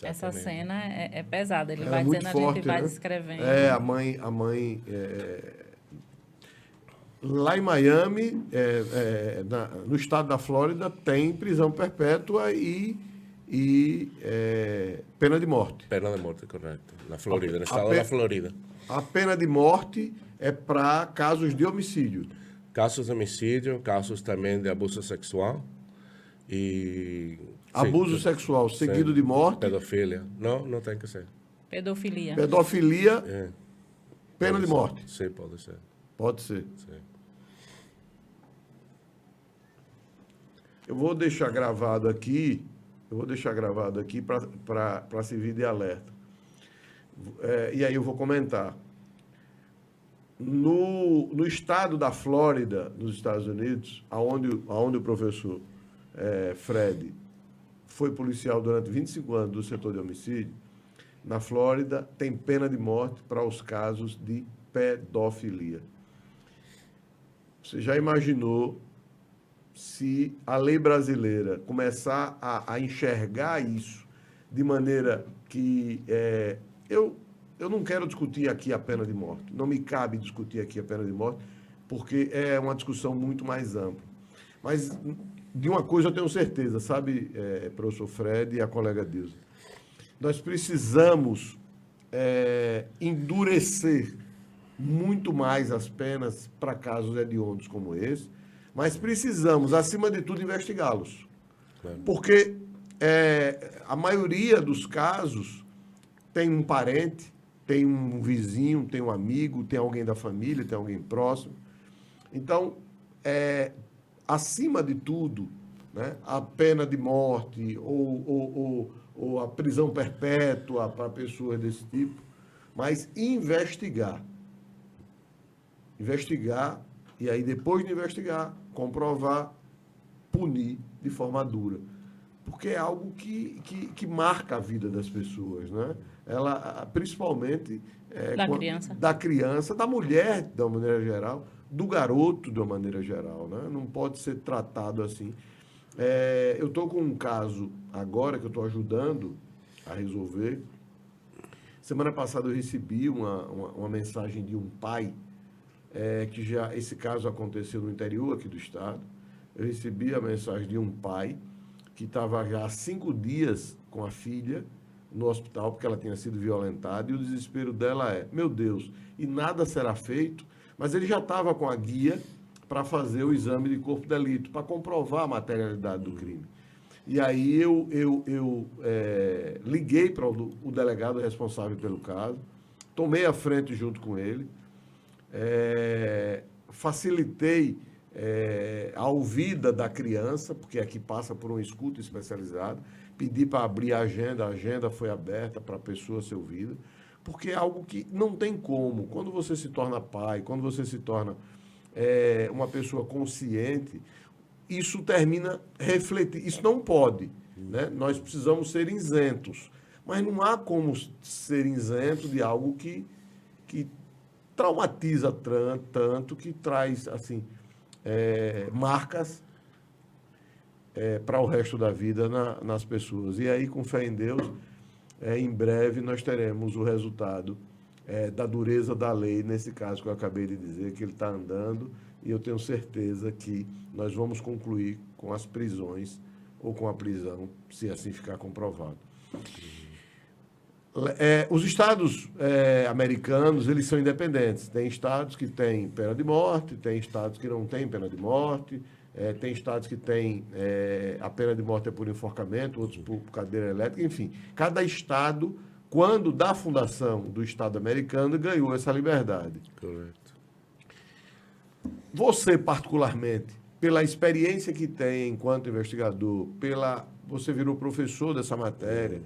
Essa cena é pesada. Ele Era vai muito dizendo, forte, a gente vai né? descrevendo. A mãe lá em Miami, no estado da Flórida, tem prisão perpétua e pena de morte. Pena de morte, correto. Na Flórida, no estado da Flórida. A pena de morte é para casos de homicídio. Casos de homicídio, casos também de abuso sexual e... Abuso sexual seguido de morte. Pedofilia. Não tem que ser. Pedofilia. Pedofilia, pena de morte. Sim, pode ser. Pode ser. Sim. Eu vou deixar gravado aqui para servir de alerta. E aí eu vou comentar. No estado da Flórida, nos Estados Unidos, aonde o professor Fred foi policial durante 25 anos do setor de homicídio, na Flórida tem pena de morte para os casos de pedofilia. Você já imaginou se a lei brasileira começar a enxergar isso de maneira que... Eu não quero discutir aqui a pena de morte, não me cabe discutir aqui a pena de morte, porque é uma discussão muito mais ampla. Mas de uma coisa eu tenho certeza, sabe, professor Fred e a colega Dilza? Nós precisamos endurecer muito mais as penas para casos hediondos como esse, mas precisamos, acima de tudo, investigá-los. Claro. Porque a maioria dos casos tem um parente, tem um vizinho, tem um amigo, tem alguém da família, tem alguém próximo. Então, acima de tudo, né, a pena de morte ou a prisão perpétua para pessoas desse tipo, mas investigar. Investigar, e aí depois de investigar, comprovar, punir de forma dura. Porque é algo que marca a vida das pessoas, né? Ela, principalmente... Da criança, da mulher, de uma maneira geral, do garoto, de uma maneira geral, né? Não pode ser tratado assim. Eu estou com um caso agora que eu estou ajudando a resolver. Semana passada eu recebi uma mensagem de um pai, que já esse caso aconteceu no interior aqui do estado. Eu recebi a mensagem de um pai que estava já há 5 dias com a filha no hospital porque ela tinha sido violentada, e o desespero dela meu Deus, e nada será feito, mas ele já estava com a guia para fazer o exame de corpo de delito, para comprovar a materialidade do crime. E aí eu liguei para o delegado responsável pelo caso, tomei a frente junto com ele, facilitei a ouvida da criança, porque aqui passa por uma escuta especializada, pedi para abrir a agenda foi aberta para a pessoa ser ouvida, porque é algo que não tem como. Quando você se torna pai, quando você se torna uma pessoa consciente, isso termina refletindo. Isso não pode, né? Nós precisamos ser isentos, mas não há como ser isento de algo que traumatiza tanto que traz assim marcas para o resto da vida nas pessoas. E aí, com fé em Deus, em breve nós teremos o resultado da dureza da lei, nesse caso que eu acabei de dizer, que ele está andando, e eu tenho certeza que nós vamos concluir com as prisões ou com a prisão, se assim ficar comprovado. Os estados americanos, eles são independentes. Tem estados que têm pena de morte, tem estados que não têm pena de morte, tem estados que têm a pena de morte por enforcamento, outros por cadeira elétrica, enfim. Cada estado, quando da fundação do Estado americano, ganhou essa liberdade. Correto. Você, particularmente, pela experiência que tem enquanto investigador, você virou professor dessa matéria,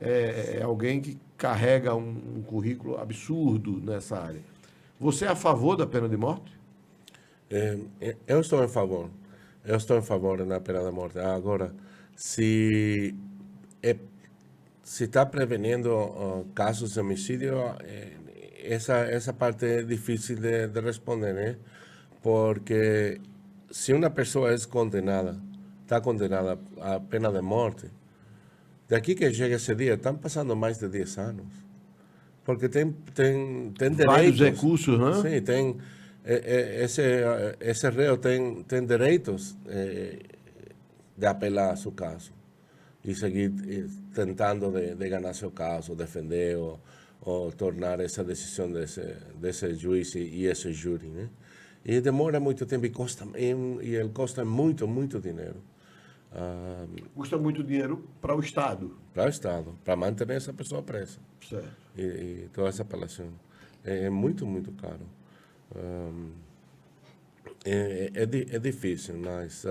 é alguém que carrega um currículo absurdo nessa área. Você é a favor da pena de morte? Eu estou em favor. Eu estou em favor da pena de morte. Agora, se está prevenindo casos de homicídio, essa parte é difícil de responder, né? Porque se uma pessoa está condenada à pena de morte, daqui que chega esse dia, estão passando mais de 10 anos. Porque tem direitos. Vários recursos, né? Sim, tem... Esse réu tem direitos de apelar seu caso e seguir tentando de ganhar seu caso, defender ou tornar essa decisão desse juiz e esse júri, né? E demora muito tempo e ele custa muito dinheiro. Custa muito dinheiro para o Estado. Para o Estado, para manter essa pessoa presa. Certo. E toda essa apelação. É muito caro. É difícil, mas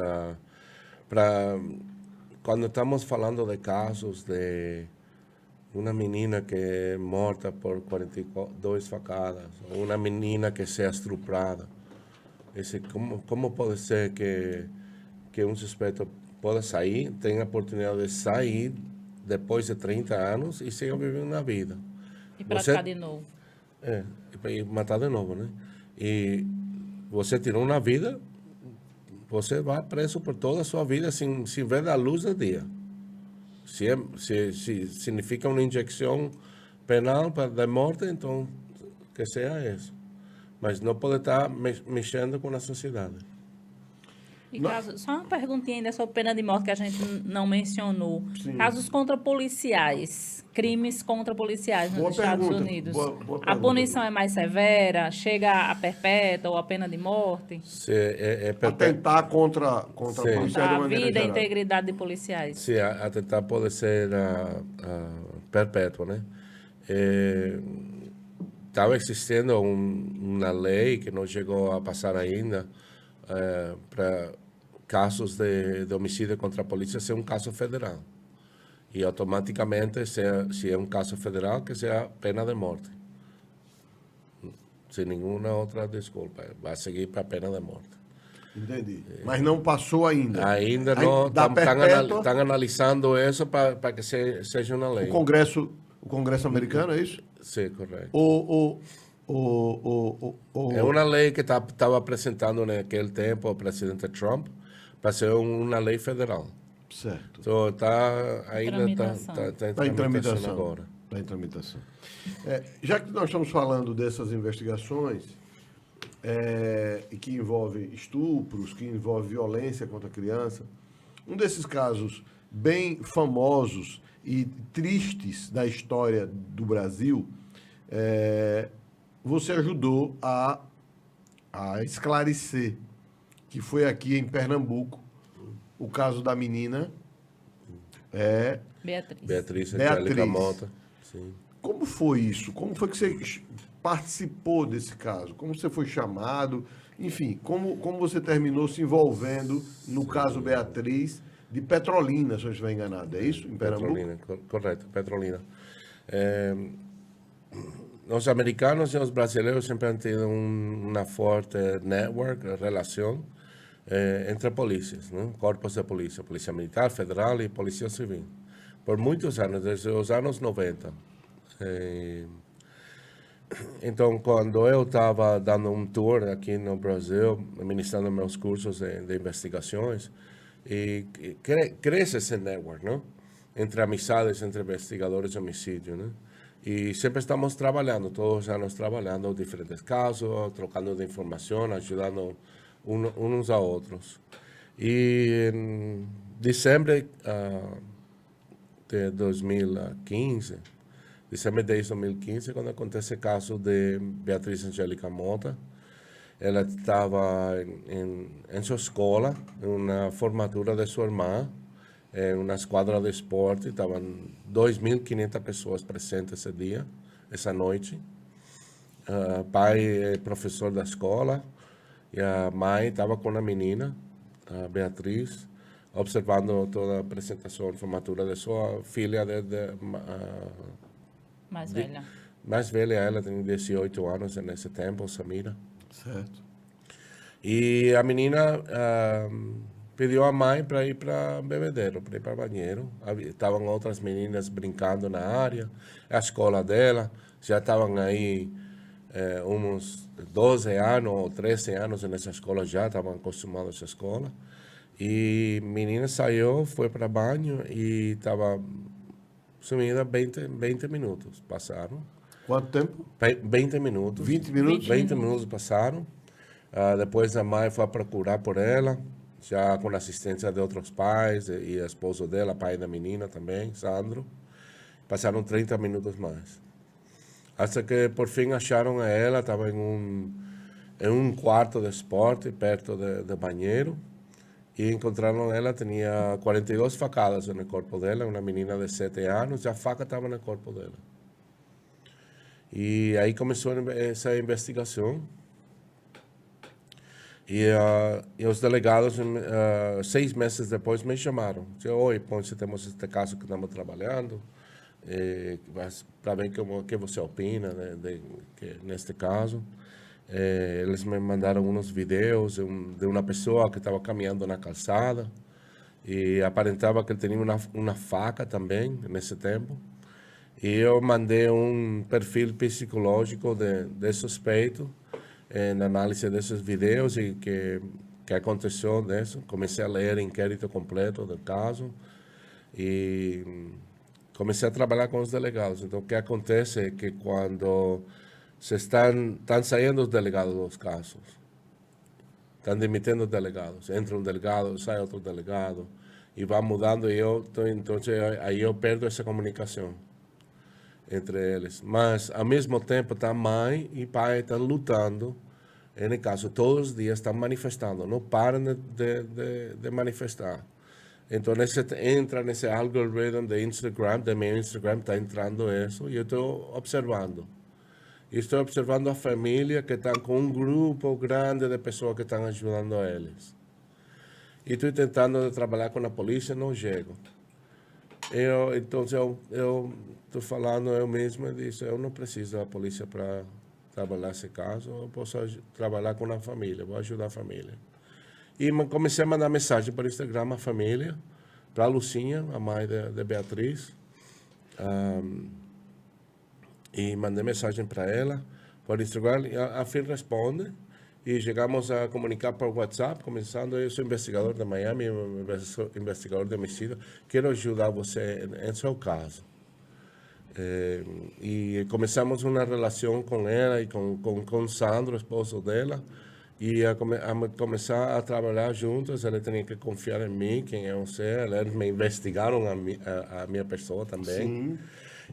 quando estamos falando de casos de uma menina que é morta por 42 facadas, ou uma menina que seja estuprada, como pode ser que um suspeito pode sair, tenha a oportunidade de sair depois de 30 anos e siga vivendo uma vida? E praticar de novo. E matar de novo, né? E você tirou uma vida, você vai preso por toda a sua vida sem ver a luz do dia. Se significa uma injeção penal de morte, então que seja isso. Mas não pode estar mexendo com a sociedade. E só uma perguntinha ainda sobre pena de morte que a gente não mencionou. Sim. Casos contra policiais, crimes contra policiais nos Estados Unidos. Boa a punição é mais severa? Chega a perpétua ou a pena de morte? Atentar contra policiais a vida e a integridade de policiais. Sim, atentar pode ser perpétua, né? Estava existindo uma lei que não chegou a passar ainda, para casos de homicídio contra a polícia ser um caso federal. E automaticamente, se é um caso federal, que seja pena de morte. Sem nenhuma outra desculpa. Vai seguir para a pena de morte. Entendi. Mas não passou ainda. Ainda não. Estão analisando isso para que seja uma lei. O Congresso americano, é isso? Sim, correto. É uma lei que estava apresentando naquele tempo o presidente Trump para ser uma lei federal. Certo. Então, ainda está em tramitação agora. Está em tramitação. Já que nós estamos falando dessas investigações que envolvem estupros, que envolvem violência contra a criança, um desses casos bem famosos e tristes da história do Brasil, você ajudou a esclarecer, que foi aqui em Pernambuco, o caso da menina Beatriz Angélica Mota. Sim. Como foi isso? Como foi que você participou desse caso? Como você foi chamado? Enfim, como você terminou se envolvendo no caso Beatriz de Petrolina, se eu não estiver enganado, é isso? Em Pernambuco? Petrolina, correto, Petrolina. Os americanos e os brasileiros sempre han tido uma forte relação entre polícias, né? Corpos de polícia, polícia militar, federal e polícia civil. Por muitos anos, desde os anos 90. Então, quando eu estava dando um tour aqui no Brasil, ministrando meus cursos de investigações, e cresce esse network, não? Entre amizades, entre investigadores de homicídio, né? E sempre estamos trabalhando, todos os anos trabalhando diferentes casos, trocando de informação, ajudando uns a outros. E em dezembro de 2015, dezembro de 2015, quando acontece o caso de Beatriz Angélica Mota, ela estava em sua escola, em uma formatura de sua irmã, em uma esquadra de esporte, estavam 2.500 pessoas presentes esse dia, essa noite. O pai é professor da escola e a mãe estava com a menina, a Beatriz, observando toda a apresentação, formatura de sua filha Mais velha. mais velha, ela tem 18 anos nesse tempo, Samira. Certo. E a menina pediu à mãe para ir para bebedeiro, para ir para banheiro. Estavam outras meninas brincando na área, a escola dela, já estavam aí uns 12 anos ou 13 anos nessa escola, já estavam acostumados a essa escola. E a menina saiu, foi para banho e estava sumida 20 minutos, passaram. Quanto tempo? 20 minutos. 20 minutos? 20 minutos passaram. Depois a mãe foi procurar por ela, já com a assistência de outros pais e a esposa dela, pai da menina também, Sandro. Passaram 30 minutos mais. Até que por fim acharam a ela, estava em um quarto de esporte, perto do banheiro. E encontraram ela, tinha 42 facadas no corpo dela, uma menina de 7 anos, e a faca estava no corpo dela. E aí começou essa investigação. E os delegados, 6 meses depois, me chamaram. Disseram, oi, Ponce, temos este caso que estamos trabalhando, para ver o que você opina neste caso. Eles me mandaram uns vídeos de uma pessoa que estava caminhando na calçada e aparentava que ele tinha uma faca também nesse tempo. E eu mandei um perfil psicológico de suspeito na análise desses vídeos e que aconteceu nisso. Comecei a ler o inquérito completo do caso e comecei a trabalhar com os delegados. Então, o que acontece é que quando estão saindo os delegados dos casos, estão demitindo os delegados, entra um delegado, sai outro delegado, e vai mudando, e então aí eu perdo essa comunicação entre eles. Mas, ao mesmo tempo, a mãe e pai estão lutando, no caso, todos os dias estão manifestando, não param de manifestar. Então, entra nesse algoritmo de Instagram, do meu Instagram, está entrando isso, e eu estou observando. E estou observando a família que estão com um grupo grande de pessoas que estão ajudando eles. E estou tentando trabalhar com a polícia, não chego. Então, eu estou falando eu mesmo e disse, eu não preciso da polícia para trabalhar esse caso, eu posso trabalhar com a família, vou ajudar a família. E comecei a mandar mensagem para o Instagram à família, para a Lucinha, a mãe de Beatriz. E mandei mensagem para ela por Instagram, e a FIM responde, e chegamos a comunicar por WhatsApp, começando, eu sou investigador de Miami, investigador de homicídio, quero ajudar você em seu caso. E começamos uma relação com ela e com Sandro, esposo dela, e a começar a trabalhar juntos. Ela tinha que confiar em mim, quem eu sou, eles me investigaram a minha pessoa também. Sim.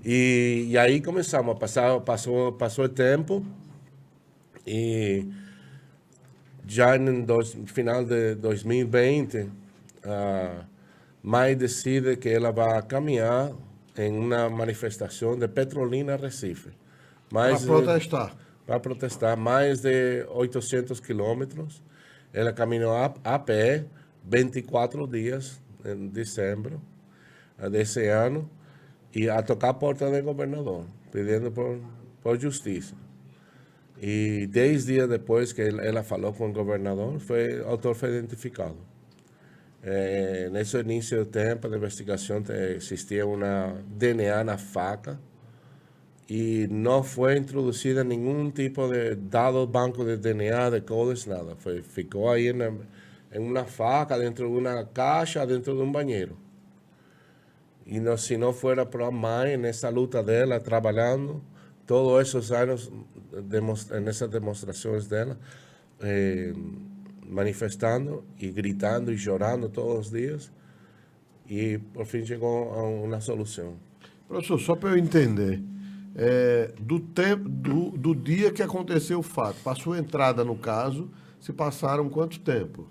E aí começamos, passou o tempo, e já no final de 2020, a mãe decide que ela vai caminhar em uma manifestação de Petrolina, Recife. Para protestar. Para protestar, mais de 800 quilômetros. Ela caminhou a pé 24 dias em dezembro desse ano, e a tocar a porta do governador, pedindo por justiça. E 10 dias depois que ela falou com o governador, o autor foi identificado. Nesse início do tempo da investigação, existia uma DNA na faca, y no fue introducida ningún tipo de dado banco de DNA, de codes, nada. Ficó ahí en una faca, dentro de una caja, dentro de un bañero. Y no, si no fuera por Amai en esa lucha de ella, trabajando todos esos años en esas demostraciones de ella, manifestando y gritando y llorando todos los días, y por fin llegó a una solução. Professor, só para eu entender, do dia que aconteceu o fato, para a sua entrada no caso, se passaram quanto tempo?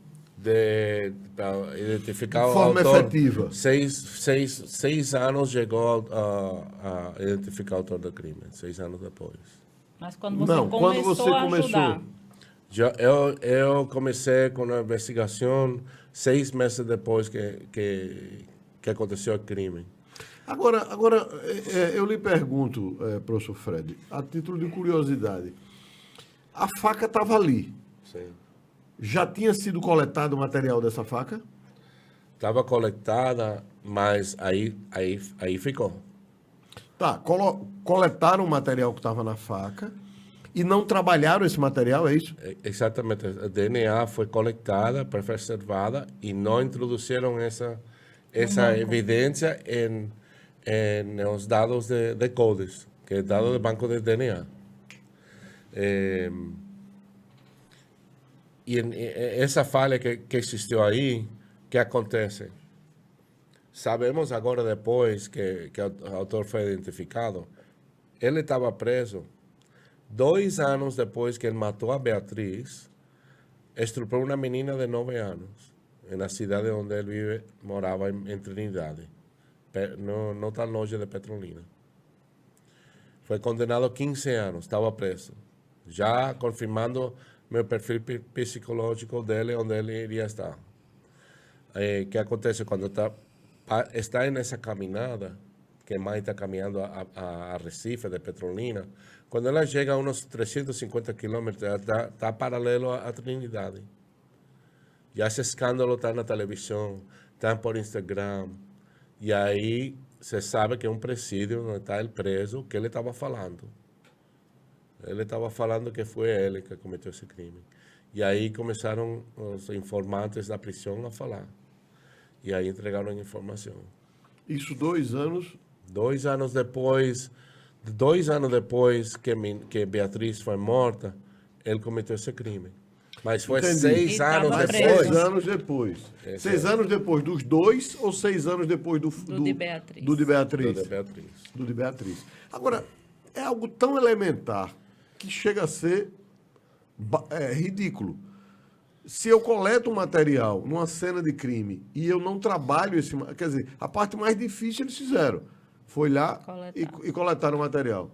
Para identificar de forma o autor, efetiva. 6 anos chegou a identificar o autor do crime, 6 anos depois. Mas quando você começou a ajudar? Eu comecei com a investigação 6 meses depois que aconteceu o crime. Agora eu lhe pergunto, professor Fred, a título de curiosidade, a faca estava ali. Sim. Já tinha sido coletado o material dessa faca? Estava coletada, mas aí ficou. Tá, coletaram o material que estava na faca e não trabalharam esse material, é isso? Exatamente. A DNA foi coletada, preservada e não introduziram essa evidência em os dados de codes, que é dado do banco de DNA. E essa falha que existiu aí, que acontece? Sabemos agora, depois que o autor foi identificado, ele estava preso 2 anos depois que ele matou a Beatriz, estuprou uma menina de 9 anos, na cidade onde ele morava, em Trinidade, não tão longe de Petrolina. Foi condenado a 15 anos, estava preso, já confirmando meu perfil psicológico dele, onde ele iria estar. Que acontece quando está nessa caminhada, que Mai está caminhando a Recife, de Petrolina, quando ela chega a uns 350 quilômetros, está paralelo à Trinidade. Já esse escândalo está na televisão, está por Instagram, e aí você sabe que é um presídio onde está ele preso, que ele estava falando. Ele estava falando que foi ele que cometeu esse crime. E aí começaram os informantes da prisão a falar. E aí entregaram a informação. Isso 2 anos? 2 anos depois, 2 anos depois que Beatriz foi morta, ele cometeu esse crime. Mas foi 6 anos depois. 6 anos depois. 6 anos depois dos 2 ou 6 anos depois do de Beatriz? Do de Beatriz. Do de Beatriz. Do de Beatriz. Agora, é algo tão elementar que chega a ser ridículo. Se eu coleto um material numa cena de crime e eu não trabalho esse... Quer dizer, a parte mais difícil eles fizeram. Foi lá e coletaram o material.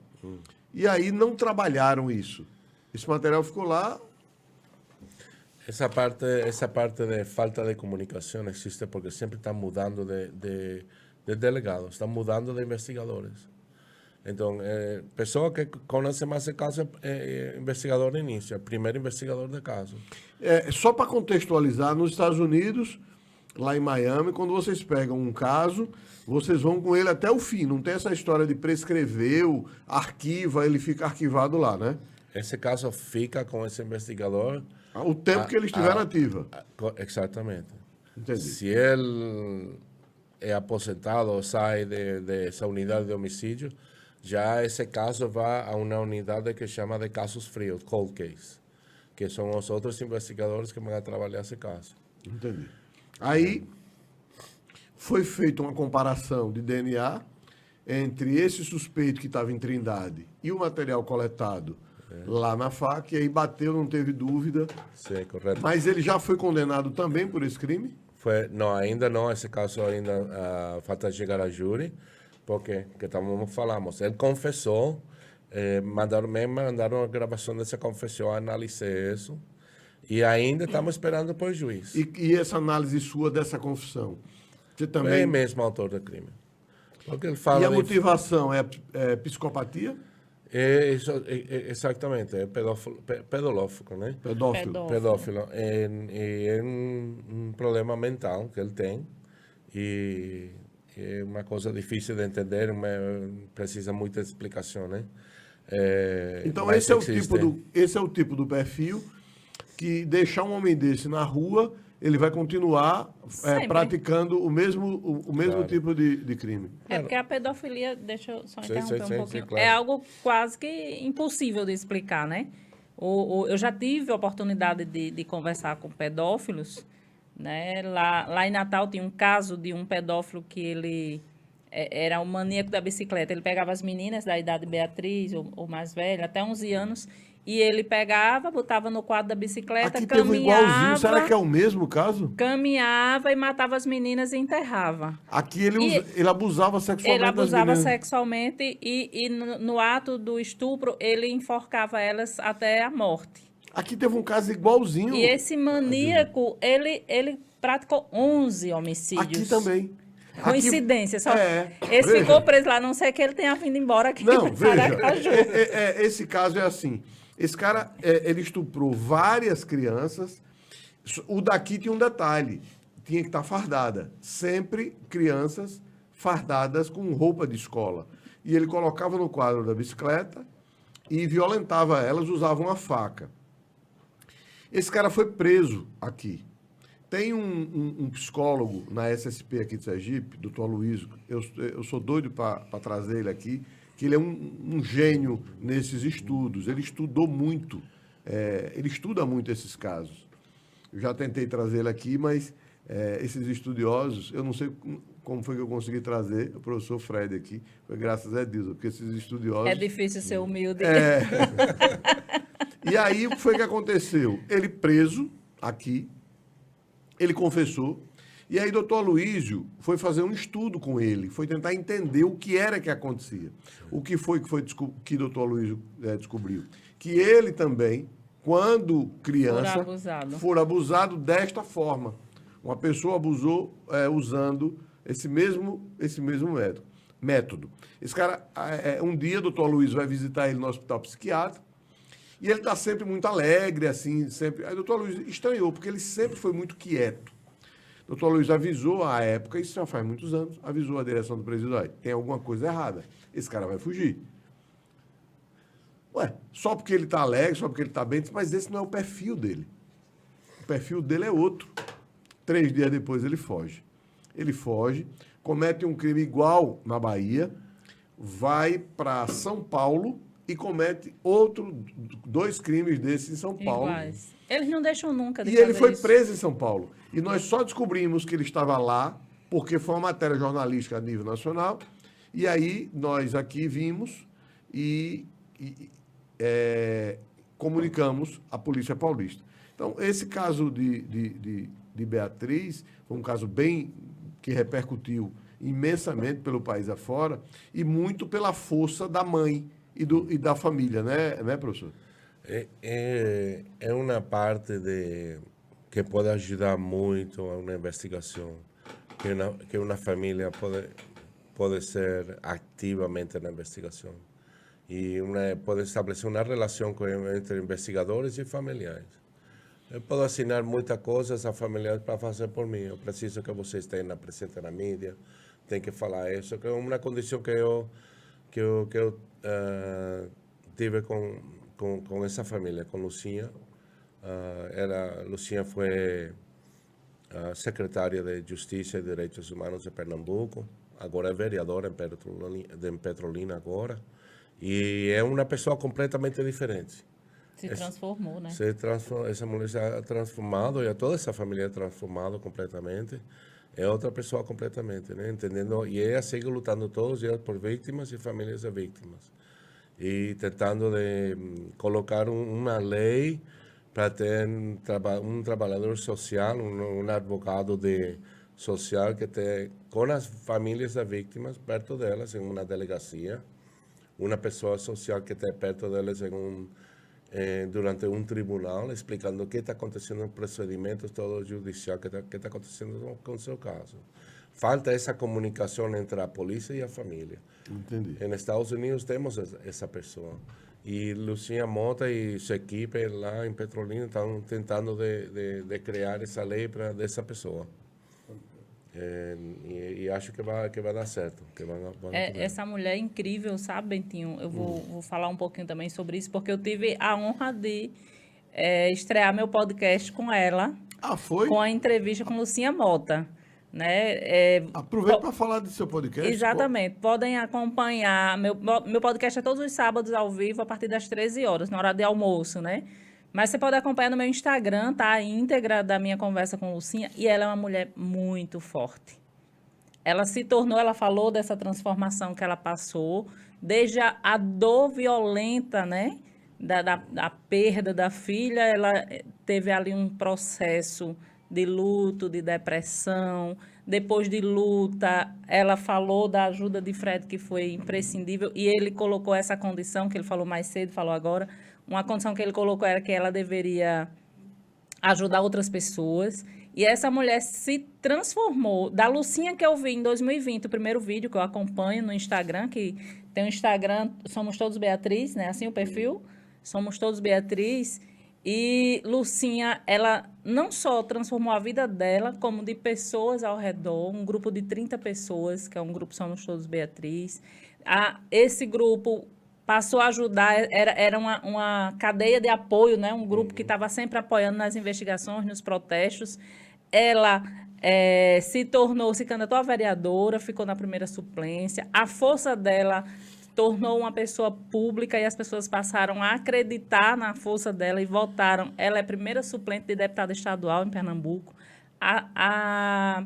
E aí não trabalharam isso. Esse material ficou lá... Essa parte de falta de comunicação existe porque sempre está mudando de delegados, estão mudando de investigadores. Então, pessoa que conhece mais esse caso é investigador de início, é o primeiro investigador de caso. Só para contextualizar, nos Estados Unidos, lá em Miami, quando vocês pegam um caso, vocês vão com ele até o fim. Não tem essa história de prescrever, arquiva, ele fica arquivado lá, né? Esse caso fica com esse investigador... O tempo que ele estiver na ativa. Exatamente. Entendi. Se ele é aposentado ou sai dessa unidade de homicídio, já esse caso vai a uma unidade que chama de casos frios, cold case, que são os outros investigadores que vão trabalhar esse caso. Entendi. Aí foi feita uma comparação de DNA entre esse suspeito que estava em Trindade e o material coletado lá na faca, e aí bateu, não teve dúvida. Sim, correto. Mas ele já foi condenado também por esse crime? Não, ainda não. Esse caso ainda falta chegar a júri, porque, como falamos, ele confessou, mandaram a gravação dessa confissão, analisei isso, e ainda estamos esperando por juiz. E essa análise sua dessa confissão? Você também... É mesmo autor do crime. Porque ele fala e a motivação é psicopatia? Exatamente, é pedolófico, né? Pedófilo. É um problema mental que ele tem e é uma coisa difícil de entender, mas precisa muita explicação, né? Então mas esse é o tipo do perfil que deixar um homem desse na rua, ele vai continuar praticando o mesmo Claro. tipo de crime. É porque a pedofilia, deixa eu só Sim, interromper sim, um pouquinho, claro. é algo quase que impossível de explicar, né? Eu já tive a oportunidade de conversar com pedófilos, né? Lá em Natal tinha um caso de um pedófilo que ele era um maníaco da bicicleta. Ele pegava as meninas da idade Beatriz, ou mais velha, até 11 anos, e ele pegava, botava no quadro da bicicleta, Aqui teve um igualzinho. Será que é o mesmo caso? caminhava e matava as meninas e enterrava. Aqui E ele abusava sexualmente ele das abusava meninas. sexualmente e no ato do estupro, ele enforcava elas até a morte. Aqui teve um caso igualzinho. E esse maníaco, ele praticou 11 homicídios. Aqui também. Coincidência, só. Esse veja. ficou preso lá, não sei que ele tenha vindo embora aqui Não, para veja, Aracaju. esse caso é assim. Esse cara, ele estuprou várias crianças. O daqui tinha um detalhe. Tinha que estar fardada. Sempre crianças fardadas com roupa de escola. E ele colocava no quadro da bicicleta e violentava elas, usava uma faca. Esse cara foi preso aqui. Tem um psicólogo na SSP aqui de Sergipe, doutor Aloysio, eu sou doido para trazer ele aqui, que ele é um gênio nesses estudos. Ele estudou muito, ele estuda muito esses casos. Eu já tentei trazer ele aqui, mas esses estudiosos, eu não sei como foi que eu consegui trazer o professor Fred aqui, foi graças a Deus, porque esses estudiosos... É difícil ser humilde. E aí, o que foi que aconteceu? Ele preso aqui, ele confessou, e aí doutor Aloysio foi fazer um estudo com ele, foi tentar entender o que era que acontecia. O que foi que doutor Aloysio descobriu? Que ele também, quando criança, for abusado desta forma. Uma pessoa abusou usando esse mesmo método. Esse cara, um dia, doutor Aloysio vai visitar ele no hospital psiquiátrico, e ele está sempre muito alegre, assim, sempre. Aí o doutor Aloysio estranhou, porque ele sempre foi muito quieto. O doutor Aloysio avisou à época, isso já faz muitos anos, avisou a direção do presídio, olha, tem alguma coisa errada, esse cara vai fugir. Ué, só porque ele está alegre, só porque ele está bem, mas esse não é o perfil dele. O perfil dele é outro. 3 dias depois ele foge. Ele foge, comete um crime igual na Bahia, vai para São Paulo e comete 2 crimes desses em São Paulo. Iguais. Eles não deixam nunca de E fazer ele foi isso. preso em São Paulo. E nós só descobrimos que ele estava lá porque foi uma matéria jornalística a nível nacional. E aí nós aqui vimos e comunicamos à Polícia Paulista. Então, esse caso de Beatriz foi um caso que repercutiu imensamente pelo país afora e muito pela força da mãe e da família, né, professor? É uma parte que pode ajudar muito a uma investigação, que uma família pode ser ativamente na investigação e pode estabelecer uma relação entre investigadores e familiares. Eu posso assinar muitas coisas a familiares para fazer por mim. Eu preciso que você esteja presente na mídia, tem que falar isso, que é uma condição que eu tive com essa família, com Lucinha. Lucinha foi secretária de Justiça e Direitos Humanos de Pernambuco, agora é vereadora em Petrolina agora, e é uma pessoa completamente diferente. Se transformou, né? Essa mulher já é transformada, e toda essa família é transformada completamente. É outra pessoa completamente, né? Entendendo? E ela segue lutando todos os dias por vítimas e famílias de vítimas. E tentando de colocar uma lei para ter um trabalhador social, um advogado social que esteja com as famílias das vítimas perto delas em uma delegacia, uma pessoa social que esteja perto delas durante um tribunal, explicando o que está acontecendo no procedimento todo judicial, o que está acontecendo com o seu caso. Falta essa comunicação entre a polícia e a família. Entendi. Nos Estados Unidos temos essa pessoa. E Lucinha Mota e sua equipe lá em Petrolina estão tentando de criar essa lei para dessa pessoa. E acho que vai dar certo. Que vai muito bem. Essa mulher é incrível, sabe, Bentinho? Eu vou falar um pouquinho também sobre isso, porque eu tive a honra de estrear meu podcast com ela. Ah, foi? Com a entrevista com Lucinha Mota. Né? Aproveita para falar do seu podcast. Exatamente. Podem acompanhar. Meu podcast é todos os sábados ao vivo, a partir das 13 horas, na hora de almoço, né? Mas você pode acompanhar no meu Instagram, tá? A íntegra da minha conversa com Lucinha. E ela é uma mulher muito forte. Ela falou dessa transformação que ela passou, desde a dor violenta, né? Da perda da filha, ela teve ali um processo de luto, de depressão. Depois de luta, ela falou da ajuda de Fred, que foi imprescindível, e ele colocou essa condição, que ele falou mais cedo, falou agora, uma condição que ele colocou era que ela deveria ajudar outras pessoas. E essa mulher se transformou. Da Lucinha que eu vi em 2020, o primeiro vídeo que eu acompanho no Instagram, que tem o Instagram, Somos Todos Beatriz, né? Assim o perfil, Somos Todos Beatriz. E Lucinha, ela não só transformou a vida dela, como de pessoas ao redor, um grupo de 30 pessoas, que é um grupo Somos Todos Beatriz. Esse grupo passou a ajudar, era uma cadeia de apoio, né? Um grupo que estava sempre apoiando nas investigações, nos protestos. Ela se candidatou a vereadora, ficou na primeira suplência. A força dela tornou uma pessoa pública e as pessoas passaram a acreditar na força dela e votaram. Ela é a primeira suplente de deputada estadual em Pernambuco. A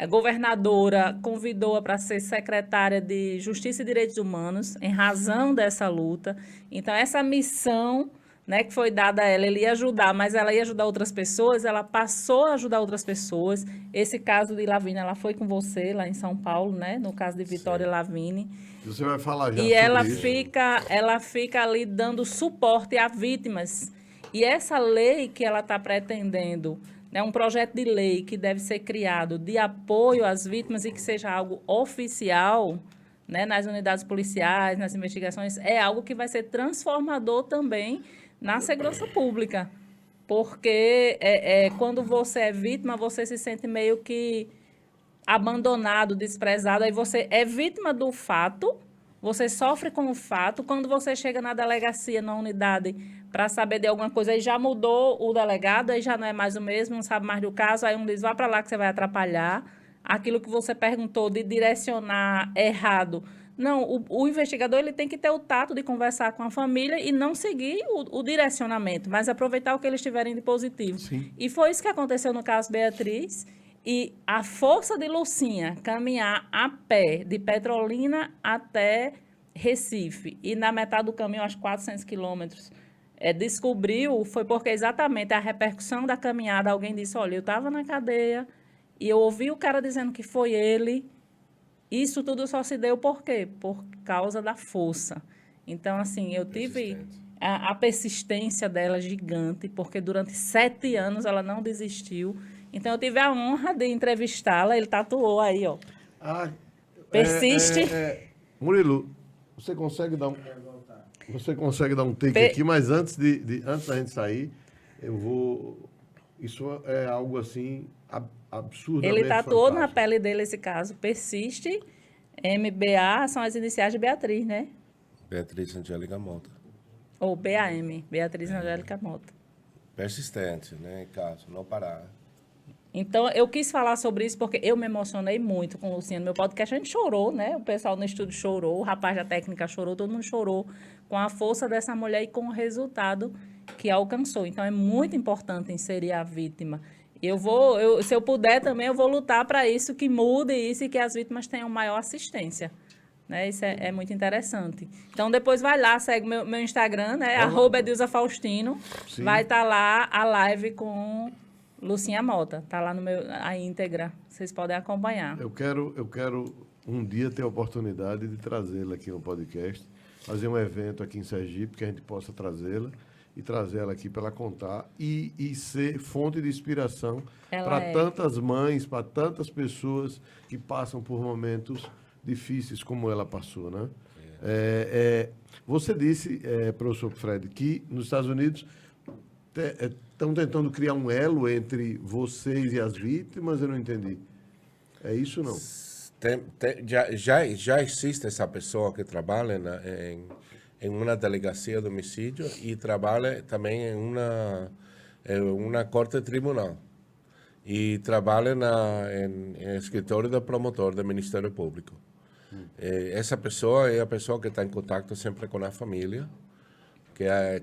governadora convidou-a para ser secretária de Justiça e Direitos Humanos, em razão dessa luta. Então, essa missão, né, que foi dada a ela, ele ia ajudar, mas ela ia ajudar outras pessoas, ela passou a ajudar outras pessoas. Esse caso de Lavínia, ela foi com você lá em São Paulo, né, no caso de Vitória Lavínia. Você vai falar já e sobre ela fica ali dando suporte a vítimas. E essa lei que ela está pretendendo, né, um projeto de lei que deve ser criado de apoio às vítimas e que seja algo oficial, né, nas unidades policiais, nas investigações, é algo que vai ser transformador também na segurança pública. Porque quando você é vítima, você se sente meio que abandonado, desprezado, aí você é vítima do fato, você sofre com o fato, quando você chega na delegacia, na unidade, para saber de alguma coisa, aí já mudou o delegado, aí já não é mais o mesmo, não sabe mais do caso, aí um diz, vá para lá que você vai atrapalhar, aquilo que você perguntou de direcionar errado. Não, o investigador ele tem que ter o tato de conversar com a família e não seguir o direcionamento, mas aproveitar o que eles tiverem de positivo. Sim. E foi isso que aconteceu no caso Beatriz. E a força de Lucinha caminhar a pé de Petrolina até Recife e na metade do caminho, acho 400 quilômetros, descobriu, foi porque exatamente a repercussão da caminhada, alguém disse, olha, eu estava na cadeia e eu ouvi o cara dizendo que foi ele. Isso tudo só se deu por quê? Por causa da força. Então, assim, eu tive a persistência dela gigante, porque durante 7 anos ela não desistiu. Então, eu tive a honra de entrevistá-la. Ele tatuou aí, ó. Persiste. Murilo, você consegue dar um take aqui, mas antes da gente sair, eu vou... Isso é algo assim absurdamente Ele tatuou fantástico. na pele dele esse caso. Persiste, MBA, são as iniciais de Beatriz, né? Beatriz Angélica Mota. Ou BAM, Beatriz Angélica Mota. Persistente, né, caso, não parar. Então, eu quis falar sobre isso porque eu me emocionei muito com o Lucinha no meu podcast. A gente chorou, né? O pessoal no estúdio chorou, o rapaz da técnica chorou, todo mundo chorou com a força dessa mulher e com o resultado que alcançou. Então, é muito importante inserir a vítima. Se eu puder também, eu vou lutar para isso, que mude isso e que as vítimas tenham maior assistência. Né? Isso é muito interessante. Então, depois vai lá, segue meu Instagram, né? @EdilzaFaustino. Sim. Vai estar lá a live com Lucinha Mota. Está lá a íntegra. Vocês podem acompanhar. Eu quero um dia ter a oportunidade de trazê-la aqui no podcast, fazer um evento aqui em Sergipe, que a gente possa trazê-la e trazer ela aqui para ela contar e ser fonte de inspiração para tantas mães, para tantas pessoas que passam por momentos difíceis como ela passou, né? Você disse, professor Fred, que nos Estados Unidos estão tentando criar um elo entre vocês e as vítimas, eu não entendi. É isso não? Já existe essa pessoa que trabalha em uma delegacia de homicídio e trabalha também em uma corte de tribunal. E trabalha em escritório do promotor do Ministério Público. Essa pessoa é a pessoa que está em contato sempre com a família,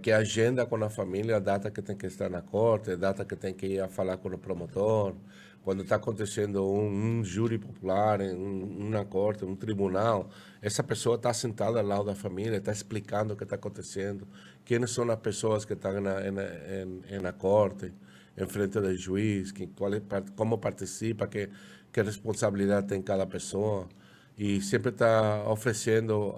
que agenda com a família a data que tem que estar na corte, a data que tem que ir a falar com o promotor. Quando está acontecendo um júri popular, uma corte, um tribunal, essa pessoa está sentada ao lado da família, está explicando o que está acontecendo, quem são as pessoas que estão na corte, em frente do juiz, como participa, que responsabilidade tem cada pessoa. E sempre está oferecendo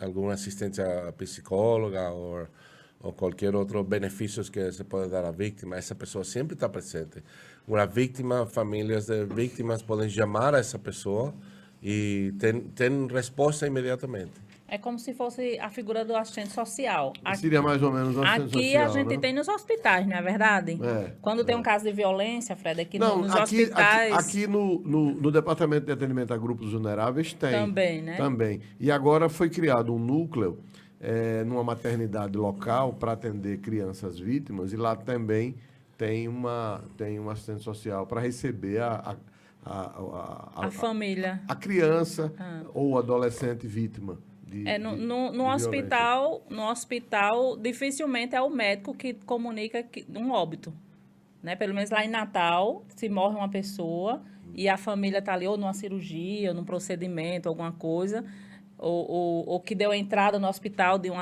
alguma assistência psicóloga ou qualquer outro benefício que se pode dar à vítima. Essa pessoa sempre está presente. Uma vítima, famílias de vítimas podem chamar a essa pessoa e tem resposta imediatamente. É como se fosse a figura do assistente social. Seria mais ou menos o assistente aqui social, a gente né? tem nos hospitais, não é verdade? Quando tem um caso de violência, Fred, aqui nos hospitais... Aqui no Departamento de Atendimento a Grupos Vulneráveis tem. Também, né? Também. E agora foi criado um núcleo numa maternidade local para atender crianças vítimas, e lá também tem uma assistente social para receber a família. A criança ou adolescente vítima. No hospital, dificilmente é o médico que comunica um óbito. Né? Pelo menos lá em Natal, se morre uma pessoa e a família está ali ou numa cirurgia, ou num procedimento, alguma coisa, ou que deu entrada no hospital de um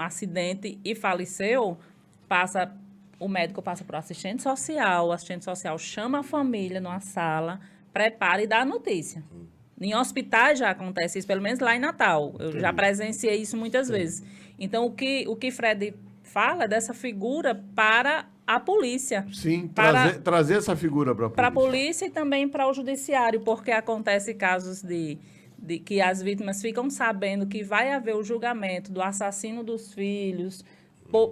acidente e faleceu, o médico passa para o assistente social chama a família numa sala, prepara e dá a notícia. Em hospitais já acontece isso, pelo menos lá em Natal. Eu já presenciei isso muitas vezes. Então, o que Fred fala é dessa figura para a polícia. Sim, trazer essa figura para a polícia. Para a polícia e também para o judiciário, porque acontece casos de que as vítimas ficam sabendo que vai haver o julgamento do assassino dos filhos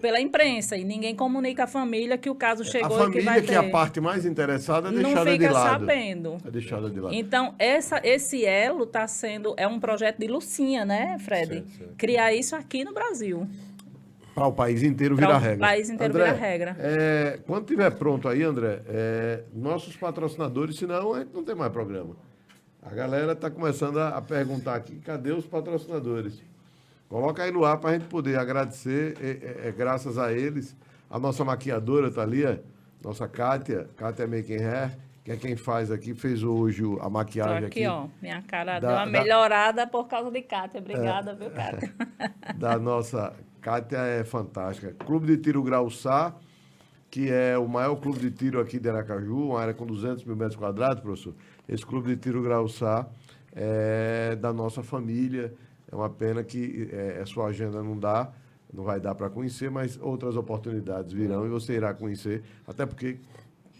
pela imprensa, e ninguém comunica à família que o caso chegou e que vai ter. A família, que é a parte mais interessada, é deixada de lado. Não fica sabendo. É deixada de lado. Então, esse elo está sendo... É um projeto de Lucinha, né, Fred? Sim. Criar isso aqui no Brasil. Para o país inteiro virar regra. Para o país inteiro virar regra. Quando estiver pronto aí, André, nossos patrocinadores, senão a gente não tem mais programa. A galera está começando a perguntar aqui, cadê os patrocinadores? Coloca aí no ar para a gente poder agradecer, graças a eles. A nossa maquiadora está ali, nossa Kátia Making Hair, que é quem faz aqui, fez hoje a maquiagem aqui. Aqui, ó, minha cara deu uma melhorada por causa de Kátia. Obrigada, viu, Kátia? Da nossa Kátia é fantástica. Clube de Tiro Grauçá, que é o maior clube de tiro aqui de Aracaju, uma área com 200 mil metros quadrados, professor. Esse Clube de Tiro Grauçá é da nossa família. É uma pena que a sua agenda não vai dar para conhecer, mas outras oportunidades virão e você irá conhecer, até porque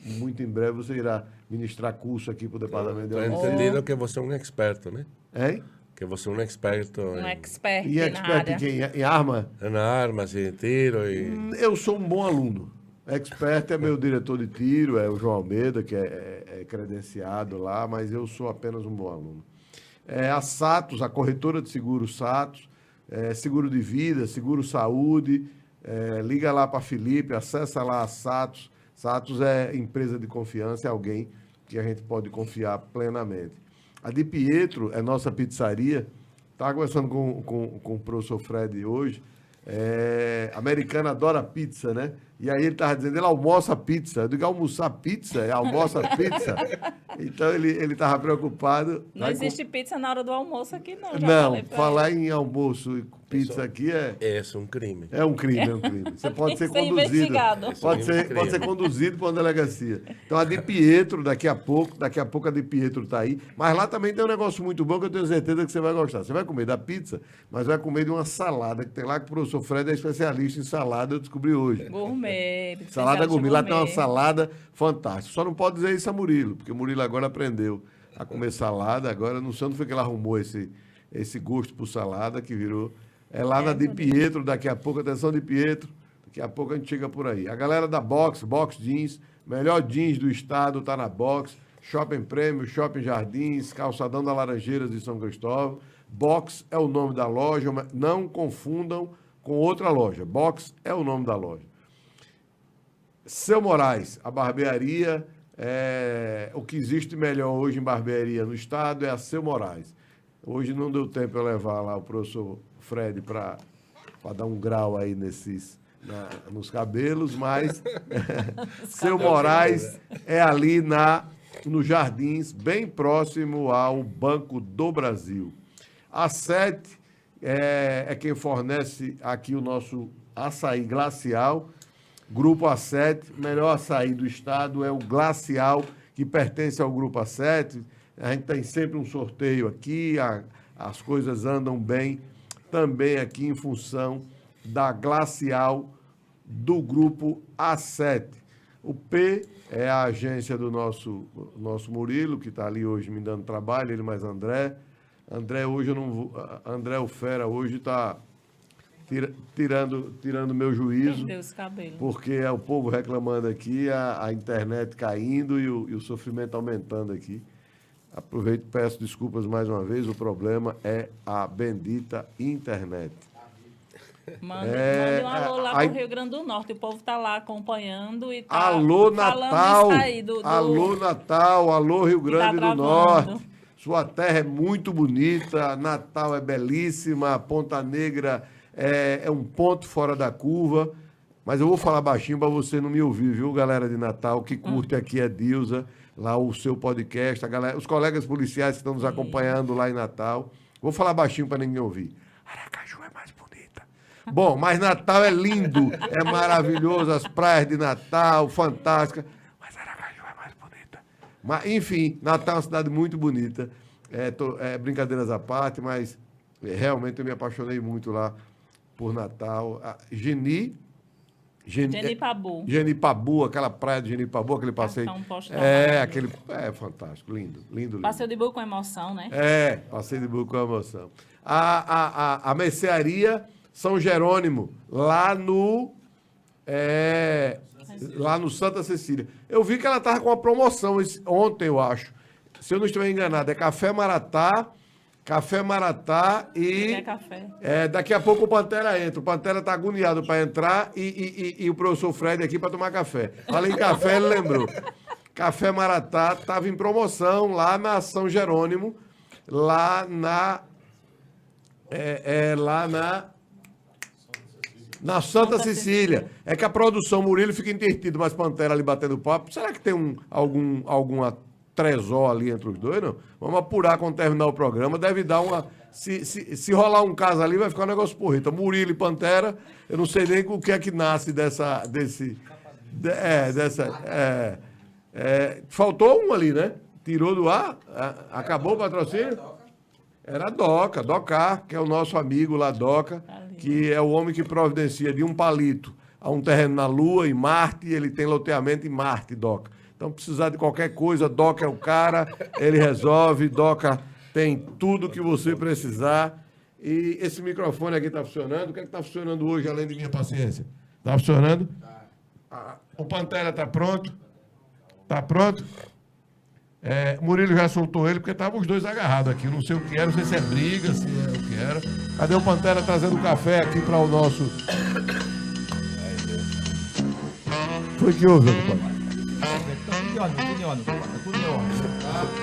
muito em breve você irá ministrar curso aqui para o Departamento de Educação. Estou entendido que você é um experto, né? Hein? Que você é um experto expert e expert em quem? Em arma? Em armas, em tiro. Eu sou um bom aluno. Expert é meu diretor de tiro, é o João Almeida, que é credenciado lá, mas eu sou apenas um bom aluno. A Satos, a corretora de seguros Satos, seguro de vida, seguro saúde, liga lá para Felipe, acessa lá a Satos. Satos é empresa de confiança, é alguém que a gente pode confiar plenamente. A Di Pietro é nossa pizzaria. Estava conversando com o professor Fred hoje. Americano adora pizza, né? E aí ele estava dizendo, ele almoça pizza. Eu digo, almoçar pizza? Almoça pizza? Então ele estava preocupado. Não existe pizza na hora do almoço aqui, não. Não, falar em almoço e pizza aqui é um crime. É um crime. Você pode ser conduzido. Pode ser conduzido para uma delegacia. Então a Di Pietro, daqui a pouco a Di Pietro está aí. Mas lá também tem um negócio muito bom que eu tenho certeza que você vai gostar. Você vai comer da pizza, mas vai comer de uma salada que tem lá, que o professor Fred é especialista em salada, eu descobri hoje. Gourmet. Salada gourmet. Lá tem uma salada fantástica. Só não pode dizer isso a Murilo, porque o Murilo agora aprendeu a comer salada. Agora, não sei onde foi que ele arrumou esse gosto por salada que virou. É lá na Di Pietro, daqui a pouco, atenção Di Pietro, daqui a pouco a gente chega por aí. A galera da Box Jeans, melhor jeans do estado, tá na Box. Shopping Prêmio, Shopping Jardins, Calçadão da Laranjeiras de São Cristóvão. Box é o nome da loja, mas não confundam com outra loja. Box é o nome da loja. Seu Moraes, a barbearia, o que existe melhor hoje em barbearia no estado é a Seu Moraes. Hoje não deu tempo eu levar lá o professor Fred para dar um grau aí nos cabelos, mas Seu Moraes é ali nos Jardins, bem próximo ao Banco do Brasil. A 7 é quem fornece aqui o nosso açaí glacial. Grupo A7, melhor açaí do estado é o glacial, que pertence ao Grupo A7. A gente tem sempre um sorteio aqui, as coisas andam bem também aqui em função da glacial do Grupo A7. O P é a agência do nosso Murilo, que está ali hoje me dando trabalho, ele mais André. André hoje eu não vou. André o Fera hoje está tirando meu juízo. Perdeu os cabelos. Porque é o povo reclamando aqui, a internet caindo e o sofrimento aumentando aqui. Aproveito e peço desculpas mais uma vez, o problema é a bendita internet. Mande um alô lá pro Rio Grande do Norte, o povo está lá acompanhando e tá alô, falando Natal, isso aí alô, Natal, alô, Rio Grande do Norte. Sua terra é muito bonita, Natal é belíssima, Ponta Negra é um ponto fora da curva, mas eu vou falar baixinho para você não me ouvir, viu, galera de Natal, que curte aqui é Dilza, lá o seu podcast, os colegas policiais que estão nos acompanhando lá em Natal. Vou falar baixinho para ninguém ouvir. Aracaju é mais bonita. Bom, mas Natal é lindo, é maravilhoso, as praias de Natal, fantástica, mas Aracaju é mais bonita. Mas, enfim, Natal é uma cidade muito bonita, brincadeiras à parte, mas realmente eu me apaixonei muito lá por Natal. Genipabu, aquela praia de Genipabu, aquele passeio. Fantástico, lindo, lindo. Passeio de bug com emoção, né? Passeio de bug com emoção. A mercearia São Jerônimo, lá no Santa Cecília. Eu vi que ela estava com uma promoção ontem, eu acho. Se eu não estiver enganado, é Café Maratá e... É café. Daqui a pouco o Pantera entra. O Pantera está agoniado para entrar e o professor Fred aqui para tomar café. Falei em café, ele lembrou. Café Maratá estava em promoção lá na São Jerônimo, lá na Santa Cecília. É que a produção Murilo fica intertido, mas Pantera ali batendo papo. Será que tem alguma tresor ali entre os dois, não? Vamos apurar quando terminar o programa. Deve dar uma... Se rolar um caso ali, vai ficar um negócio porreta. Murilo e Pantera, eu não sei nem o que é que nasce faltou um ali, né? Tirou do ar, acabou o patrocínio? Era Doca, que é o nosso amigo lá, Doca, que é o homem que providencia de um palito a um terreno na Lua, em Marte, e ele tem loteamento em Marte, Doca. Então, precisar de qualquer coisa, Doca é o cara, ele resolve, Doca tem tudo que você precisar. E esse microfone aqui está funcionando. O que é que está funcionando hoje, além de minha paciência? Está funcionando? O Pantera está pronto? Está pronto? Murilo já soltou ele, porque estavam os dois agarrados aqui. Não sei o que era, não sei se é briga, se é o que era. Cadê o Pantera trazendo café aqui para o nosso... Foi que houve, Pantera?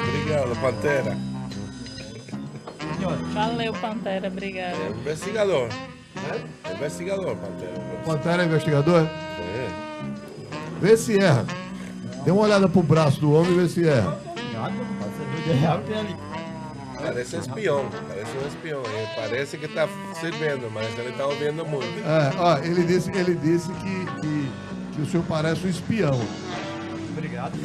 Obrigado, Pantera. Valeu, Pantera, obrigado. Investigador. Investigador, Pantera. Pantera é investigador? Vê se erra. Dê uma olhada pro braço do homem e vê se erra. Parece um espião. Parece que está servindo, mas ele está ouvindo muito. Ele disse que o senhor parece um espião. Obrigado.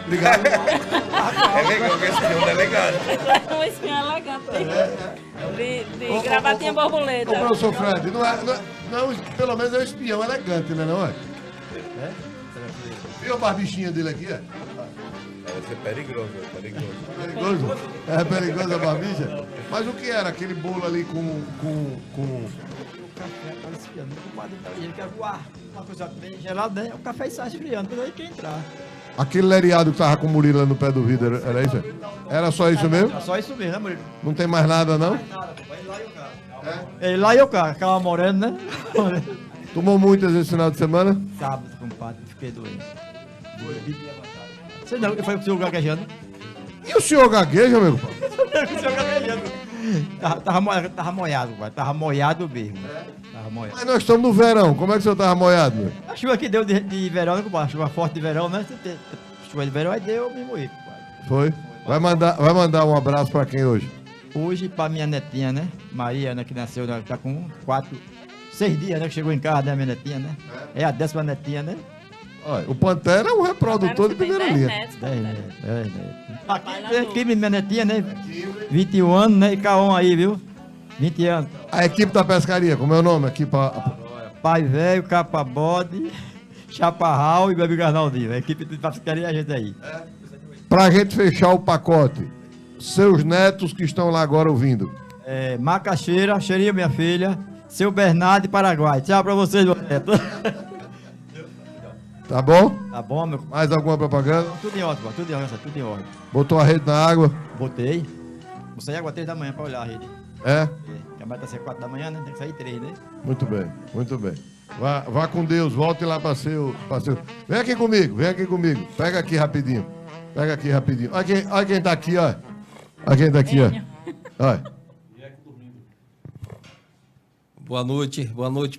Obrigado. É legal que esse espião é legal. Um espião elegante. De gravatinha borboleta. Ô, professor Fred, não, pelo menos é um espião elegante, né, não é? Viu a barbichinha dele aqui, Parece perigoso. Perigoso? É perigoso a barbicha? Mas o que era aquele bolo ali com... O café estava esfriando. O padre ele quer voar. Uma coisa bem gelada, né? O café está esfriando, quando ele quer entrar. Aquele lereado que tava com o Murilo lá no pé do vidro, era isso? Era só isso mesmo? É só isso mesmo, né, Murilo? Não tem mais nada, não? Nada, pô. Ele lá e o cara. Ele lá e o cara, aquela morena, né? Tomou muitas esse final de semana? Sábado, compadre, fiquei doente. Você não, eu falei pro senhor gaguejando. E o senhor gagueja, meu pai? O senhor gaguejando. Tava moiado, compadre. Tava moiado mesmo. Tava moiado. Mas nós estamos no verão, como é que o senhor tava moiado, meu? A chuva que deu de verão, né, compadre? Chuva forte de verão, né? Chuva de verão, aí deu, eu me moí, compadre. Foi? Vai mandar um abraço pra quem hoje? Hoje, pra minha netinha, né? Maria, né, que nasceu, né, tá com 6 dias, né? Que chegou em casa, né, minha netinha, né? É a 10ª netinha, né? Olha, o Pantera é um reprodutor de primeira linha. 10 netos. Aqui, minha netinha, né? 21 anos, né? E Caon aí, viu? 20 anos. A equipe da pescaria, como é o nome? Aqui pra... Pai velho, capa bode, chaparral e bebe Arnaldinho. A equipe de pescaria é a gente aí. Pra gente fechar o pacote, seus netos que estão lá agora ouvindo. Macaxeira, Cheirinho, minha filha, seu Bernardo e Paraguai. Tchau pra vocês, meu neto. Tá bom? Tá bom, meu? Mais alguma propaganda? Tudo em ordem, tudo em ordem, tudo em ordem. Botou a rede na água? Botei. Vou sair agora 3 da manhã pra olhar a rede. É? A meta tá ser 4 da manhã, né? Tem que sair 3, né? Muito bem, muito bem. Vá com Deus, volte lá para seu. Vem aqui comigo, vem aqui comigo. Pega aqui rapidinho. Pega aqui rapidinho. Olha quem tá aqui, ó. Olha quem tá aqui, ó. Olha. Boa noite,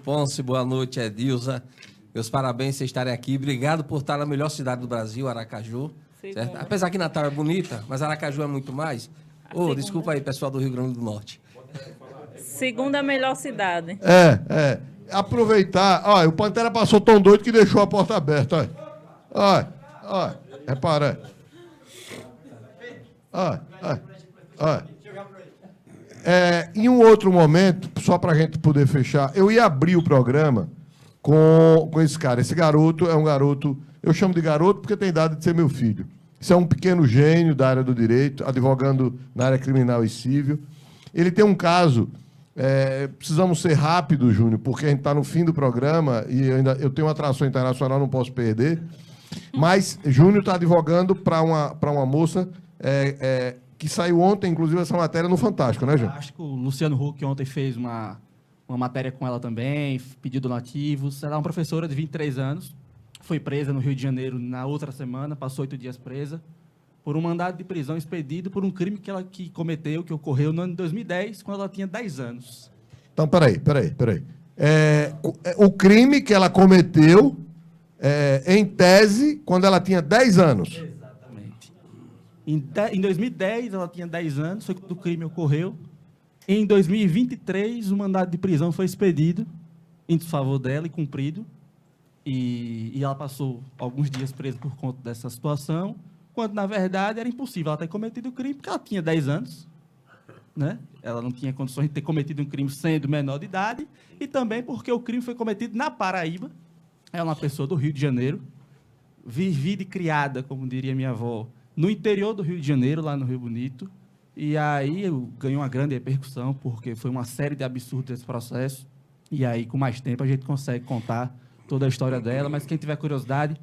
Ponce, boa noite, Edilza. Meus parabéns por estarem aqui. Obrigado por estar na melhor cidade do Brasil, Aracaju. Certo? Apesar que Natal é bonita, mas Aracaju é muito mais. Desculpa aí, pessoal do Rio Grande do Norte. Segunda melhor cidade. Aproveitar. Olha, o Pantera passou tão doido que deixou a porta aberta, olha. Repara. Olha. Em um outro momento, só para a gente poder fechar, eu ia abrir o programa com esse cara. Esse garoto é um garoto, eu chamo de garoto porque tem idade de ser meu filho. Isso é um pequeno gênio da área do direito, advogando na área criminal e civil. Ele tem um caso, precisamos ser rápidos, Júnior, porque a gente está no fim do programa e eu tenho uma atração internacional, não posso perder. Mas Júnior está advogando para uma moça que saiu ontem, inclusive, essa matéria no Fantástico, né, Júnior? Fantástico. O Luciano Huck ontem fez uma matéria com ela também, pediu donativos. Ela é uma professora de 23 anos, foi presa no Rio de Janeiro na outra semana, passou 8 dias presa, por um mandado de prisão expedido por um crime que cometeu, que ocorreu no ano de 2010, quando ela tinha 10 anos. Então, peraí. O crime que ela cometeu, em tese, quando ela tinha 10 anos. Exatamente. Em 2010, ela tinha 10 anos, foi quando o crime ocorreu. Em 2023, o mandado de prisão foi expedido em desfavor dela e cumprido. E ela passou alguns dias presa por conta dessa situação, quando, na verdade, era impossível ela ter cometido o crime, porque ela tinha 10 anos. Né? Ela não tinha condições de ter cometido um crime sendo menor de idade, e também porque o crime foi cometido na Paraíba. É uma pessoa do Rio de Janeiro, vivida e criada, como diria minha avó, no interior do Rio de Janeiro, lá no Rio Bonito. E aí ganhou uma grande repercussão, porque foi uma série de absurdos desse processo. E aí, com mais tempo, a gente consegue contar toda a história dela. Mas quem tiver curiosidade,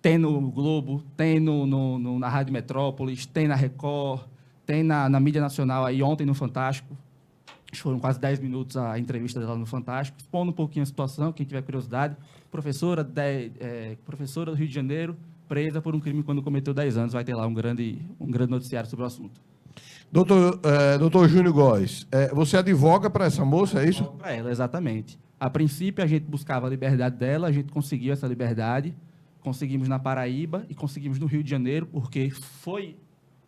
tem no Globo, tem na Rádio Metrópolis, tem na Record, tem na mídia nacional, aí ontem no Fantástico. Foram quase 10 minutos a entrevista dela no Fantástico, expondo um pouquinho a situação, quem tiver curiosidade. Professora do Rio de Janeiro, presa por um crime quando cometeu 10 anos. Vai ter lá um grande noticiário sobre o assunto. Doutor Júnior Góes, você advoga para essa moça, é isso? Para ela, exatamente. A princípio, a gente buscava a liberdade dela, a gente conseguiu essa liberdade, conseguimos na Paraíba e conseguimos no Rio de Janeiro, porque foi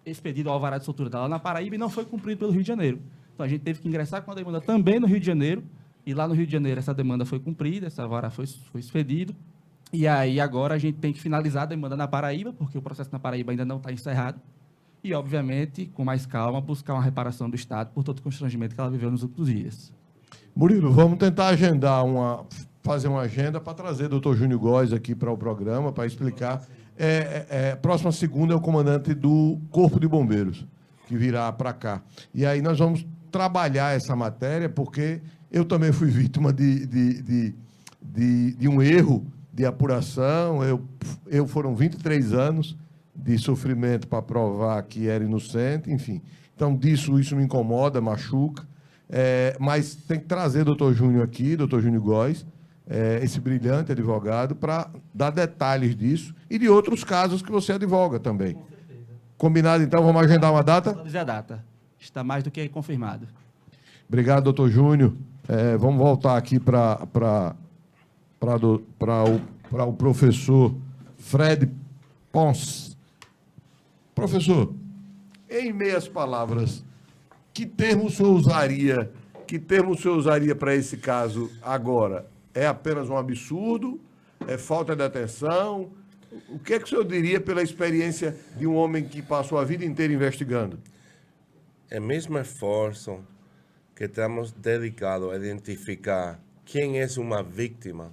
expedido o alvará de soltura dela na Paraíba e não foi cumprido pelo Rio de Janeiro. Então, a gente teve que ingressar com a demanda também no Rio de Janeiro, e lá no Rio de Janeiro essa demanda foi cumprida, essa alvará foi expedido, e aí agora a gente tem que finalizar a demanda na Paraíba, porque o processo na Paraíba ainda não está encerrado, e, obviamente, com mais calma, buscar uma reparação do Estado por todo o constrangimento que ela viveu nos últimos dias. Murilo, vamos tentar fazer uma agenda para trazer o doutor Júnior Góes aqui para o programa, para explicar. Próxima segunda é o comandante do Corpo de Bombeiros, que virá para cá. E aí nós vamos trabalhar essa matéria, porque eu também fui vítima de um erro de apuração. Foram 23 anos de sofrimento para provar que era inocente, enfim. Então, isso me incomoda, machuca. Mas tem que trazer o doutor Júnior aqui, doutor Júnior Góes, esse brilhante advogado, para dar detalhes disso e de outros casos que você advoga também. Com certeza. Combinado, então? Vamos agendar uma data? Vamos dizer a data. Está mais do que confirmado. Obrigado, doutor Júnior. Vamos voltar aqui para o professor Fred Ponce. Professor, em meias palavras, que termo o senhor usaria para esse caso agora? É apenas um absurdo? É falta de atenção? O que é que o senhor diria pela experiência de um homem que passou a vida inteira investigando? É o mesmo esforço que estamos dedicados a identificar quem é uma vítima.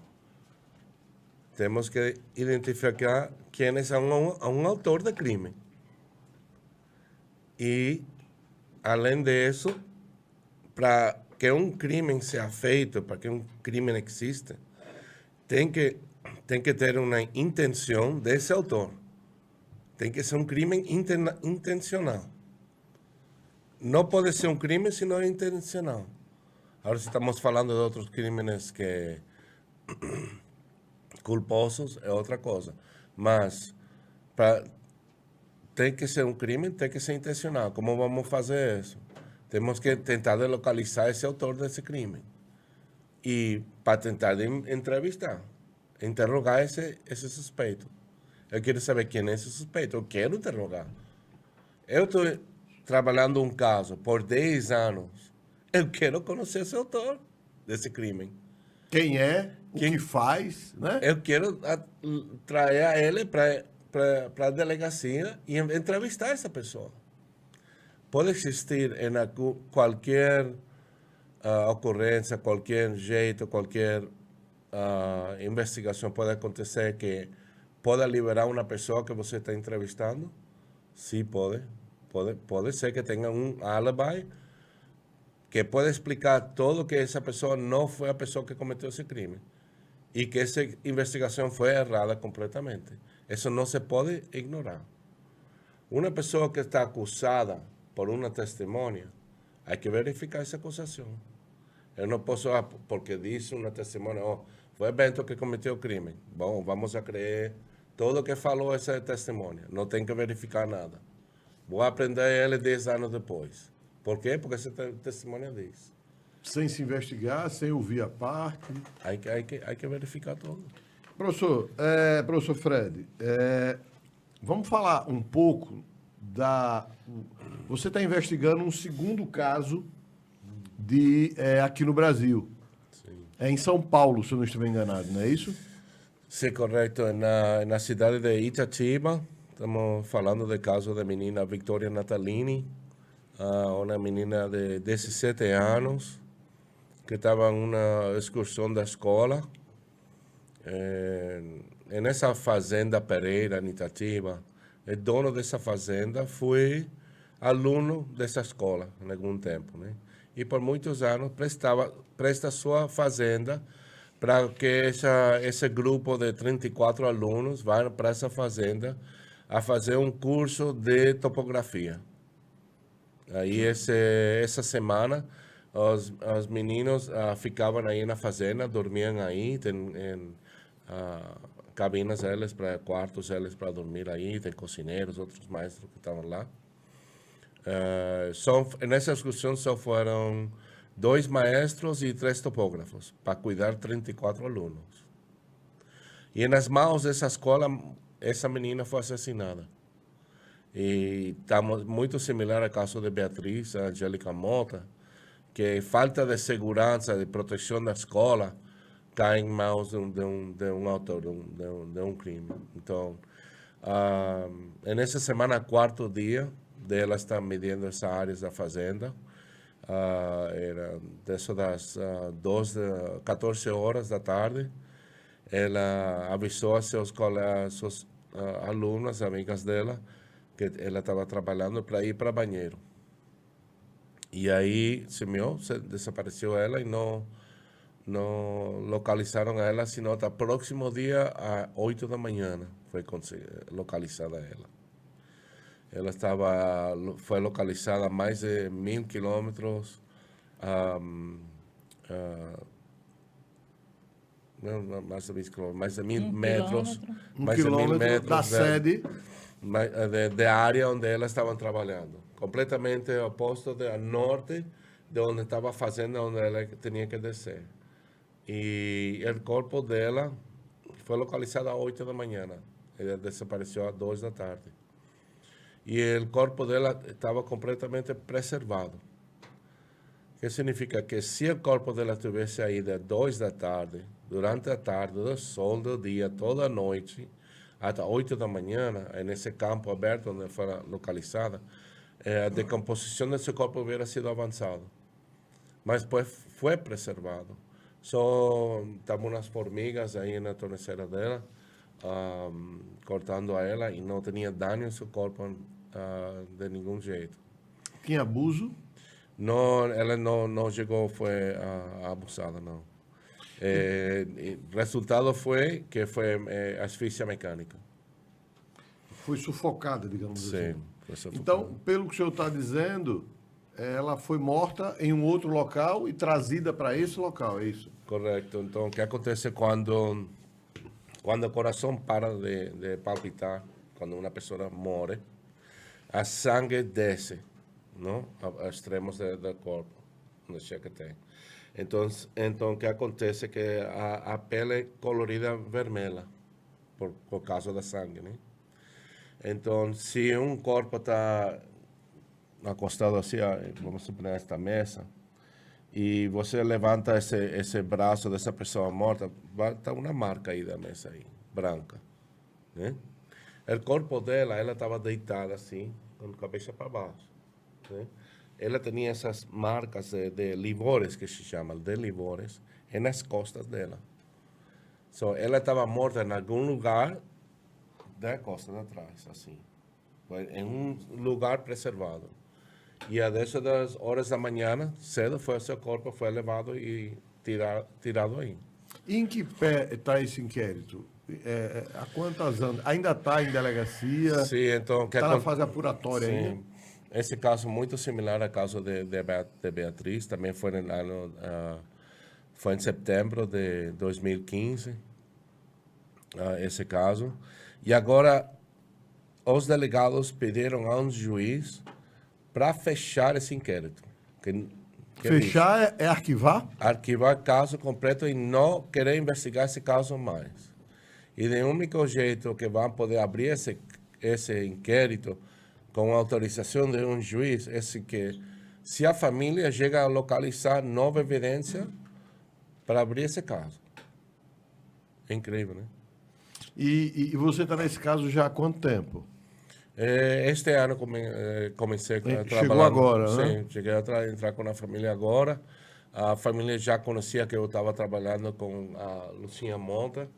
Temos que identificar quem é um autor de crime. E, além disso, para que um crime seja feito, para que um crime exista, tem que ter uma intenção desse autor. Tem que ser um crime intencional. Não pode ser um crime se não é intencional. Agora, se estamos falando de outros crimes que culposos, é outra coisa. Mas, tem que ser um crime, tem que ser intencional. Como vamos fazer isso? Temos que tentar localizar esse autor desse crime. E para tentar entrevistar, interrogar esse suspeito. Eu quero saber quem é esse suspeito. Eu quero interrogar. Eu estou trabalhando um caso por 10 anos. Eu quero conhecer esse autor desse crime. Quem é? O que faz? Né? Eu quero trazer ele para a delegacia e entrevistar essa pessoa. Pode existir em qualquer ocorrência, qualquer jeito, qualquer investigação pode acontecer que pode liberar uma pessoa que você está entrevistando? Sim, pode. Pode ser que tenha um alibi que pode explicar todo que essa pessoa não foi a pessoa que cometeu esse crime e que essa investigação foi errada completamente. Isso não se pode ignorar. Uma pessoa que está acusada por uma testemunha, há que verificar essa acusação. Eu não posso, porque disse uma testemunha, foi Bento que cometeu o crime. Bom, vamos a crer tudo que falou essa testemunha. Não tem que verificar nada. Vou aprender ele 10 anos depois. Por quê? Porque essa testemunha diz. Sem se investigar, sem ouvir a parte. Há que verificar tudo. Professor Fred, vamos falar um pouco Você está investigando um segundo caso aqui no Brasil. Sim. É em São Paulo, se eu não estiver enganado, não é isso? Sim, correto. Na cidade de Itatiba, estamos falando do caso da menina Victoria Natalini, uma menina de 17 anos, que estava em uma excursão da escola. Nessa fazenda Pereira, em Itatiba, o dono dessa fazenda foi aluno dessa escola em algum tempo, né? E por muitos anos presta sua fazenda para que esse grupo de 34 alunos vá para essa fazenda a fazer um curso de topografia. Aí essa semana os meninos ficavam aí na fazenda, dormiam aí, tem cabinas eles para quartos eles para dormir aí, tem cozinheiros, outros maestros que estavam lá. Nessa excursão só foram 2 maestros e 3 topógrafos para cuidar 34 alunos. E nas mãos dessa escola, essa menina foi assassinada. E está muito similar ao caso de Beatriz Angélica Mota, que falta de segurança, de proteção da escola, cai em mãos de um autor de um crime. Então, nessa semana, 4º dia, dela está medindo essas áreas da fazenda. Era dessas das 14 horas da tarde. Ela avisou a seus alunos, amigas dela, que ela estava trabalhando para ir para banheiro. E aí desapareceu ela e não não localizaram ela, sino até o próximo dia, às 8 da manhã, foi localizada ela. Ela foi localizada a mais de 1.000 quilômetros, mais de 1.000 metros, mais de 1.000 metros da sede. da área onde elas estavam trabalhando. Completamente oposto ao norte de onde estava a fazenda, onde ela tinha que descer. E o corpo dela foi localizado às 8 da manhã. Ela desapareceu às 2 da tarde. E o corpo dela estava completamente preservado. O que significa que se o corpo dela tivesse ido às 2 da tarde, durante a tarde, do sol, do dia, toda a noite, até 8 da manhã, nesse campo aberto onde foi localizada, a decomposição desse corpo hubiera sido avançada. Mas pues, foi preservado. Só estavam umas formigas aí na tornozela dela, cortando a ela, e não tinha dano em seu corpo de nenhum jeito. Tinha abuso? Não, ela não chegou, foi abusada, não. O resultado foi que foi asfixia mecânica. Foi sufocada, digamos Sim, assim. foi sufocada. Então, pelo que o senhor está dizendo, ela foi morta em um outro local e trazida para esse local, é isso? Correto. Então, o que acontece quando o coração para de palpitar, quando uma pessoa morre, a sangue desce, não? A extremos do corpo, onde que tem. Então, o que acontece é que a pele é colorida vermelha, por causa da sangue, né? Então, se um corpo está acostado assim, vamos supor, nesta mesa, e você levanta esse braço dessa pessoa morta, vai estar uma marca aí da mesa aí, branca, né? O corpo dela, ela estava deitada assim, com a cabeça para baixo, né? Ela tinha essas marcas de livores, que se chamam, de livores, nas costas dela. So, ela estava morta em algum lugar da costa de atrás, assim, em um lugar preservado. E a dessas horas da manhã, cedo, seu corpo foi levado e tirado aí. E em que pé está esse inquérito? Há quantos anos? Ainda está em delegacia? Sim, então... Está na fase apuratória ainda? Esse caso muito similar ao caso de Beatriz, também foi foi em setembro de 2015, esse caso. E agora, os delegados pediram a um juiz para fechar esse inquérito. Fechar é arquivar? Arquivar o caso completo e não querer investigar esse caso mais. E o único jeito que vão poder abrir esse inquérito com autorização de um juiz é que se a família chega a localizar nova evidência para abrir esse caso. É incrível, né? E você está nesse caso já há quanto tempo? Este ano comecei a trabalhar. Chegou agora, sim, né? Sim, cheguei a entrar com a família agora. A família já conhecia que eu estava trabalhando com a Lucinha Monta.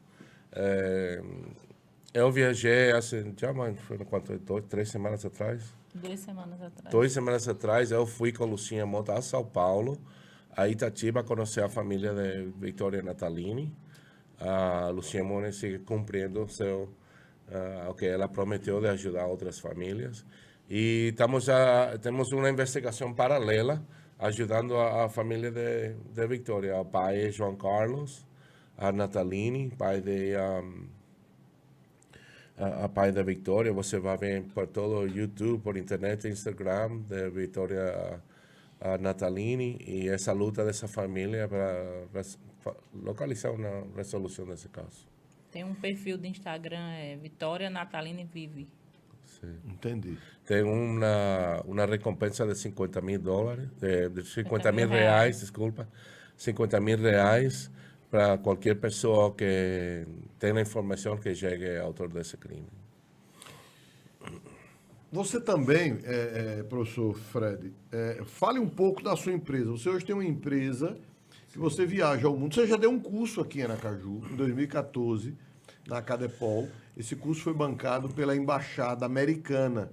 Eu viajei já, foi quanto? 3 semanas atrás? 2 semanas atrás. 2 semanas atrás, eu fui com a Lucinha Monta a São Paulo, a Itatiba, conhecer a família de Vitória Natalini. A Lucinha Monta sigue cumprindo o que ela prometeu de ajudar outras famílias. E temos uma investigação paralela, ajudando a família de Vitória. O pai é João Carlos, a Natalini, pai a pai da Vitória. Você vai ver por todo o YouTube, por internet, Instagram, de Vitória a Natalini, e essa luta dessa família para localizar uma resolução desse caso. Tem um perfil de Instagram, Vitória Natalini Vive. Sim. Entendi. Tem uma recompensa de $50.000, de 50 mil reais, desculpa, 50 mil reais para qualquer pessoa que tenha informação que chegue ao autor desse crime. Você também, professor Fred, fale um pouco da sua empresa. Você hoje tem uma empresa que você viaja ao mundo. Você já deu um curso aqui em Aracaju, em 2014, na Cadepol. Esse curso foi bancado pela Embaixada Americana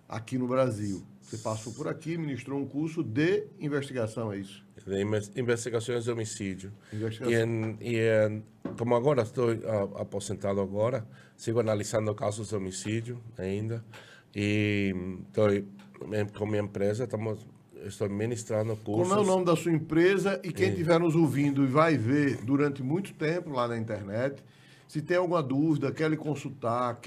aqui no Brasil. Você passou por aqui, ministrou um curso de investigação, é isso? De investigações de homicídio. Investigação. Como agora estou aposentado agora, sigo analisando casos de homicídio ainda. E com minha empresa, estou ministrando cursos. Como é o nome da sua empresa? E quem estiver nos ouvindo e vai ver durante muito tempo lá na internet, se tem alguma dúvida, quer lhe consultar,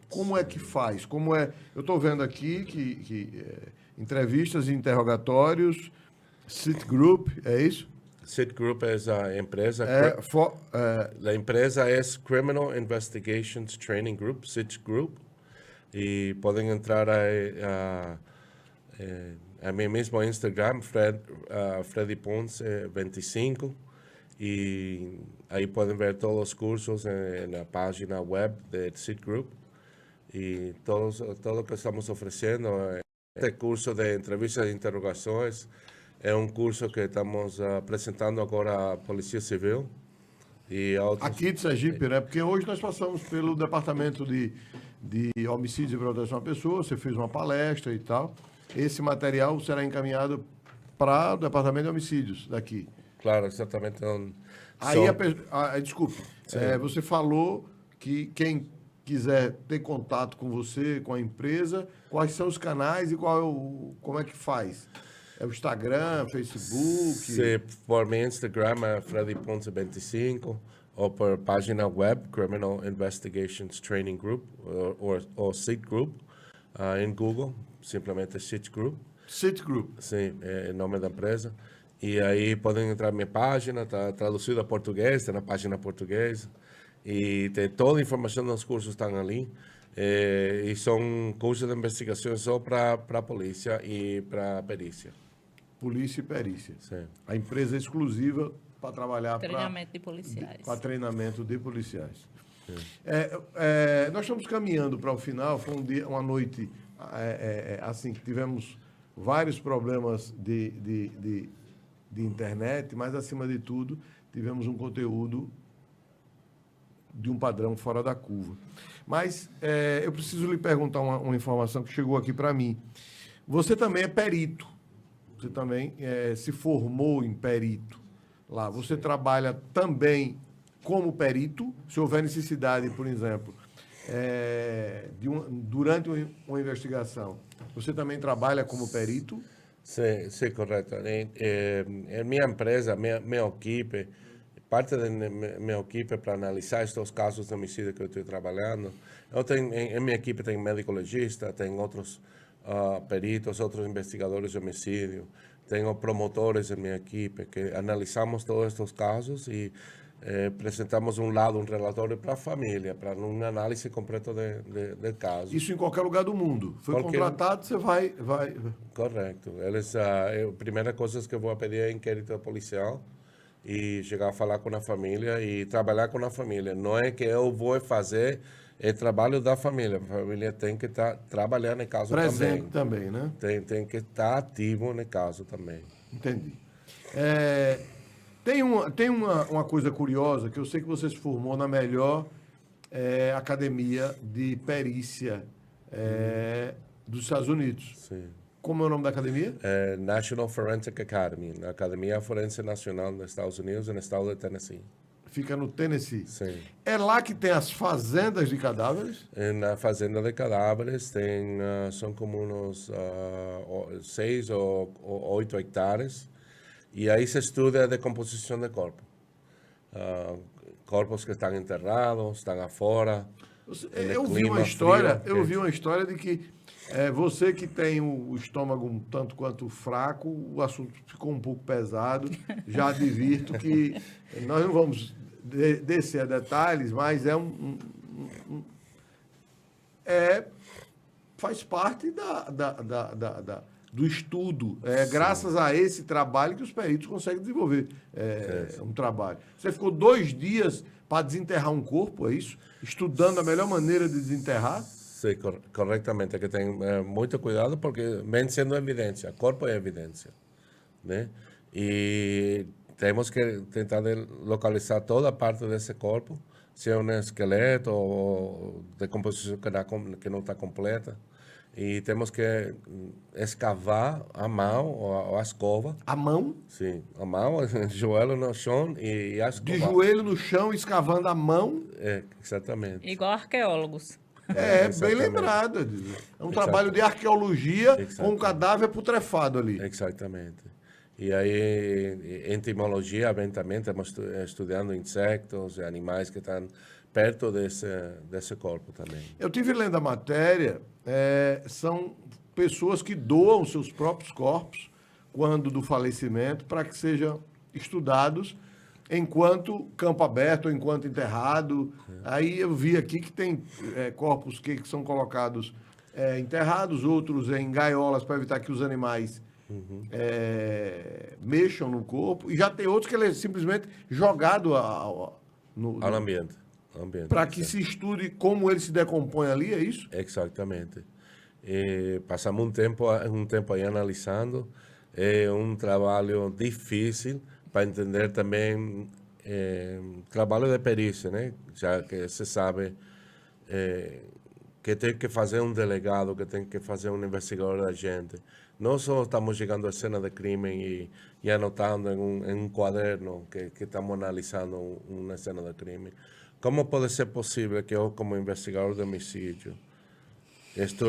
como é que faz? Como é? Eu estou vendo aqui que entrevistas e interrogatórios, Citigroup, é isso? Citigroup é a empresa. A empresa é Criminal Investigations Training Group, Citigroup. E podem entrar a meu mesmo Instagram, Freddy Ponce 25. E aí podem ver todos os cursos na página web do Citigroup. E todo o que estamos oferecendo. Este curso de entrevistas e interrogações é um curso que estamos apresentando agora à Polícia Civil. E aqui de Sergipe, né? Porque hoje nós passamos pelo Departamento de Homicídios e Proteção à Pessoa, você fez uma palestra e tal. Esse material será encaminhado para o Departamento de Homicídios daqui. Claro, exatamente. Aí, desculpe, você falou que quem quiser ter contato com você, com a empresa, quais são os canais e como é que faz? É o Instagram, Facebook? Se por meu Instagram é Freddy Ponce 25 ou por página web Criminal Investigations Training Group ou Citigroup em Google, simplesmente Citigroup. Citigroup. Sim, é o nome da empresa. E aí podem entrar na minha página, está traduzido a português, está na página portuguesa. E tem toda a informação dos cursos estão ali. E são cursos de investigação só para a polícia e para a perícia. Polícia e perícia. Sim. A empresa é exclusiva para trabalhar treinamento de policiais. Para treinamento de policiais. Nós estamos caminhando para o final. Foi uma noite assim que tivemos vários problemas de internet, mas acima de tudo tivemos um conteúdo de um padrão fora da curva. Mas eu preciso lhe perguntar uma informação que chegou aqui para mim. Você também é perito. Você também se formou em perito lá. Você trabalha também como perito, se houver necessidade, por exemplo, durante uma investigação. Você também trabalha como perito? Sim, correto. Em minha empresa, minha equipe, parte da minha equipe para analisar estes casos de homicídio que eu estou trabalhando. Em minha equipe tem médico legista, tem outros peritos, outros investigadores de homicídio, tenho promotores em minha equipe que analisamos todos estes casos e apresentamos um relatório para a família, para uma análise completa de caso. Isso em qualquer lugar do mundo. Foi contratado, você vai... Correto. A primeira coisa que eu vou pedir é inquérito policial e chegar a falar com a família e trabalhar com a família. Não é que eu vou fazer trabalho da família. A família tem que estar trabalhando no caso presente também, né? Tem que estar ativo no caso também. Entendi. Tem uma coisa curiosa, que eu sei que você se formou na melhor academia de perícia dos Estados Unidos. Sim. Como é o nome da academia? National Forensic Academy, na Academia Forense Nacional nos Estados Unidos, no estado de Tennessee. Fica no Tennessee. Sim. É lá que tem as fazendas de cadáveres? Na fazenda de cadáveres são como uns 6 ou 8 hectares. E aí se estuda a decomposição de corpo. Corpos que estão enterrados, estão afora. Eu vi uma história de que você que tem o estômago um tanto quanto fraco, o assunto ficou um pouco pesado. Já advirto que nós não vamos descer a detalhes, mas faz parte do estudo. Graças a esse trabalho que os peritos conseguem desenvolver um trabalho. Você ficou 2 dias para desenterrar um corpo, é isso? Estudando a melhor maneira de desenterrar? Sim, corretamente. Que tem muito cuidado porque vem sendo evidência. Corpo é evidência, né? E temos que tentar localizar toda a parte desse corpo, se é um esqueleto ou decomposição que não está completa. E temos que escavar a mão ou a escova. A mão? Sim, a mão, o joelho no chão e a escova. De joelho no chão, escavando a mão. É, exatamente. Igual arqueólogos. Bem exatamente. lembrado. É um trabalho de arqueologia com um Exatamente. cadáver putrefado ali. Exatamente. E aí, entomologia, bem, também estamos estudando insectos e animais que estão perto desse corpo também. Eu tive lendo a matéria, são pessoas que doam seus próprios corpos quando do falecimento para que sejam estudados enquanto campo aberto, ou enquanto enterrado. Aí eu vi aqui que tem corpos que são colocados enterrados, outros em gaiolas para evitar que os animais mexam no corpo. E já tem outros que ele é simplesmente jogado ao ambiente. Para que se estude como ele se decompõe ali, é isso? Exatamente. Passamos um tempo aí analisando. É um trabalho difícil para entender também trabalho de perícia, né? Já que se sabe que tem que fazer um delegado, que tem que fazer um investigador da gente. Não só estamos chegando à cena de crime e anotando em um quaderno que estamos analisando uma cena de crime. Como pode ser possível que eu, como investigador de homicídio, estou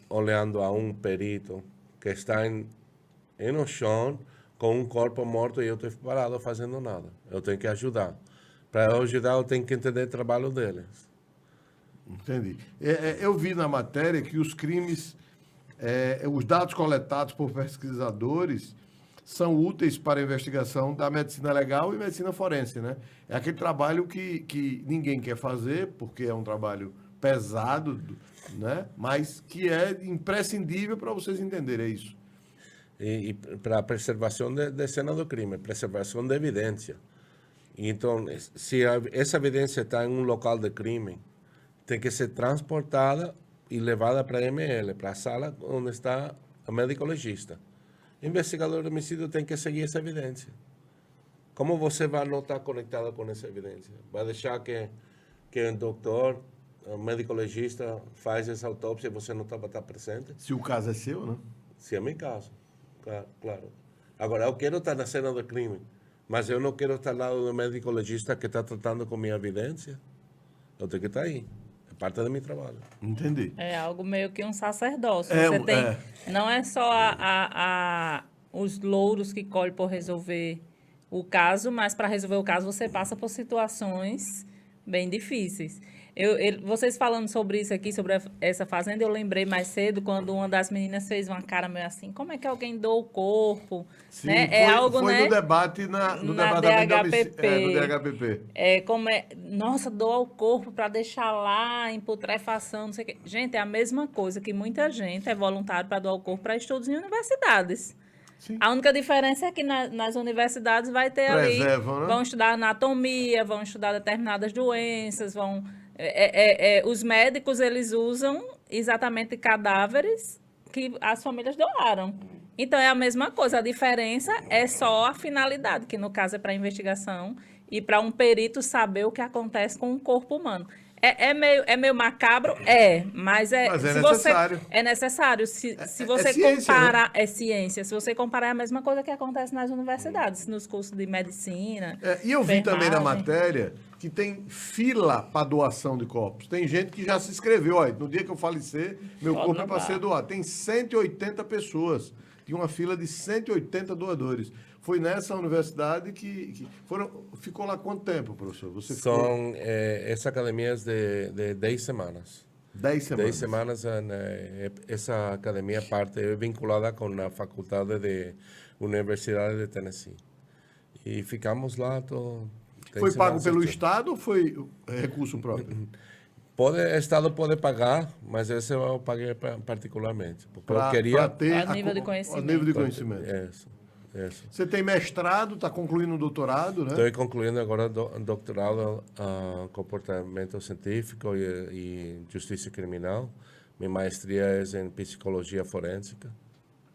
olhando a um perito que está em um chão com um corpo morto e eu estou parado fazendo nada? Eu tenho que ajudar. Para eu ajudar, eu tenho que entender o trabalho deles. Entendi. Eu vi na matéria que os crimes, os dados coletados por pesquisadores são úteis para a investigação da medicina legal e medicina forense, né? É aquele trabalho que ninguém quer fazer, porque é um trabalho pesado, né? Mas que é imprescindível para vocês entenderem, é isso. E para a preservação de cena do crime, preservação de evidência. Então, se essa evidência está em um local de crime, tem que ser transportada e levada para a ML, para a sala onde está o médico legista. O investigador de homicídio tem que seguir essa evidência. Como você vai não estar conectado com essa evidência? Vai deixar que o doutor, o médico legista, faz essa autópsia e você não vai estar presente? Se o caso é seu, né? Se é meu caso, claro. Agora, eu quero estar na cena do crime, mas eu não quero estar ao lado do médico legista que está tratando com minha evidência. Eu tenho que estar aí. É parte do meu trabalho. Entendi. É algo meio que um sacerdócio. Você tem, não é só os louros que colhe por resolver o caso, mas para resolver o caso você passa por situações bem difíceis. Vocês falando sobre isso aqui, sobre essa fazenda, eu lembrei mais cedo quando uma das meninas fez uma cara meio assim, como é que alguém doa o corpo? Sim, né? Foi no debate no DHPP. no DHPP. Nossa, doa o corpo para deixar lá em putrefação, não sei o quê. Gente, é a mesma coisa que muita gente é voluntário para doar o corpo para estudos em universidades. Sim. A única diferença é que nas universidades vai ter Preservam, ali, né? vão estudar anatomia, vão estudar determinadas doenças, os médicos, eles usam exatamente cadáveres que as famílias doaram. Então, é a mesma coisa. A diferença é só a finalidade, que no caso é para investigação e para um perito saber o que acontece com um corpo humano. É meio macabro? Mas é necessário. É necessário. Se você ciência, comparar... né? É ciência. Se você comparar, é a mesma coisa que acontece nas universidades, nos cursos de medicina. E eu vi também na enfermagem. matéria que tem fila para doação de corpos. Tem gente que já se inscreveu. Olha, no dia que eu falecer, meu Pode corpo é para doar. ser doado. Tem 180 pessoas. Tinha uma fila de 180 doadores. Foi nessa universidade que ficou lá quanto tempo, professor? Você São essa academia de 10 semanas. 10 semanas. 10 semanas, essa academia é vinculada com a Faculdade de Universidade de Tennessee. E ficamos lá. Foi pago pelo Estado ou foi recurso próprio? O Estado pode pagar, mas esse eu paguei particularmente. Porque eu Para queria... ter A nível de conhecimento. a nível de conhecimento. Isso. Você tem mestrado, está concluindo um doutorado, né? Estou concluindo agora doutorado em comportamento científico e justiça criminal. Minha maestria é em psicologia forensica.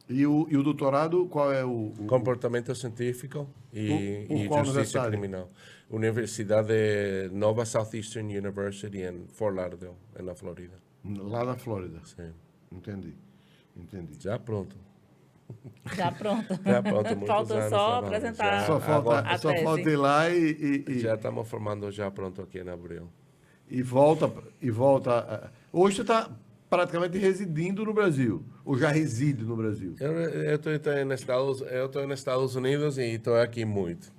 E o doutorado, qual é o... Comportamento científico e qual justiça universidade? criminal. Universidade Nova Southeastern University em Fort Lauderdale, na Florida. Lá na Flórida. Sim. Entendi. Já pronto. Já pronto. Já pronto, muitos Falta anos só trabalhando. apresentar Só falta, a só tese. falta ir lá e Já estamos formando já pronto aqui em abril. volta. Hoje você está praticamente residindo no Brasil, ou já reside no Brasil? Eu estou nos Estados Unidos e estou aqui muito.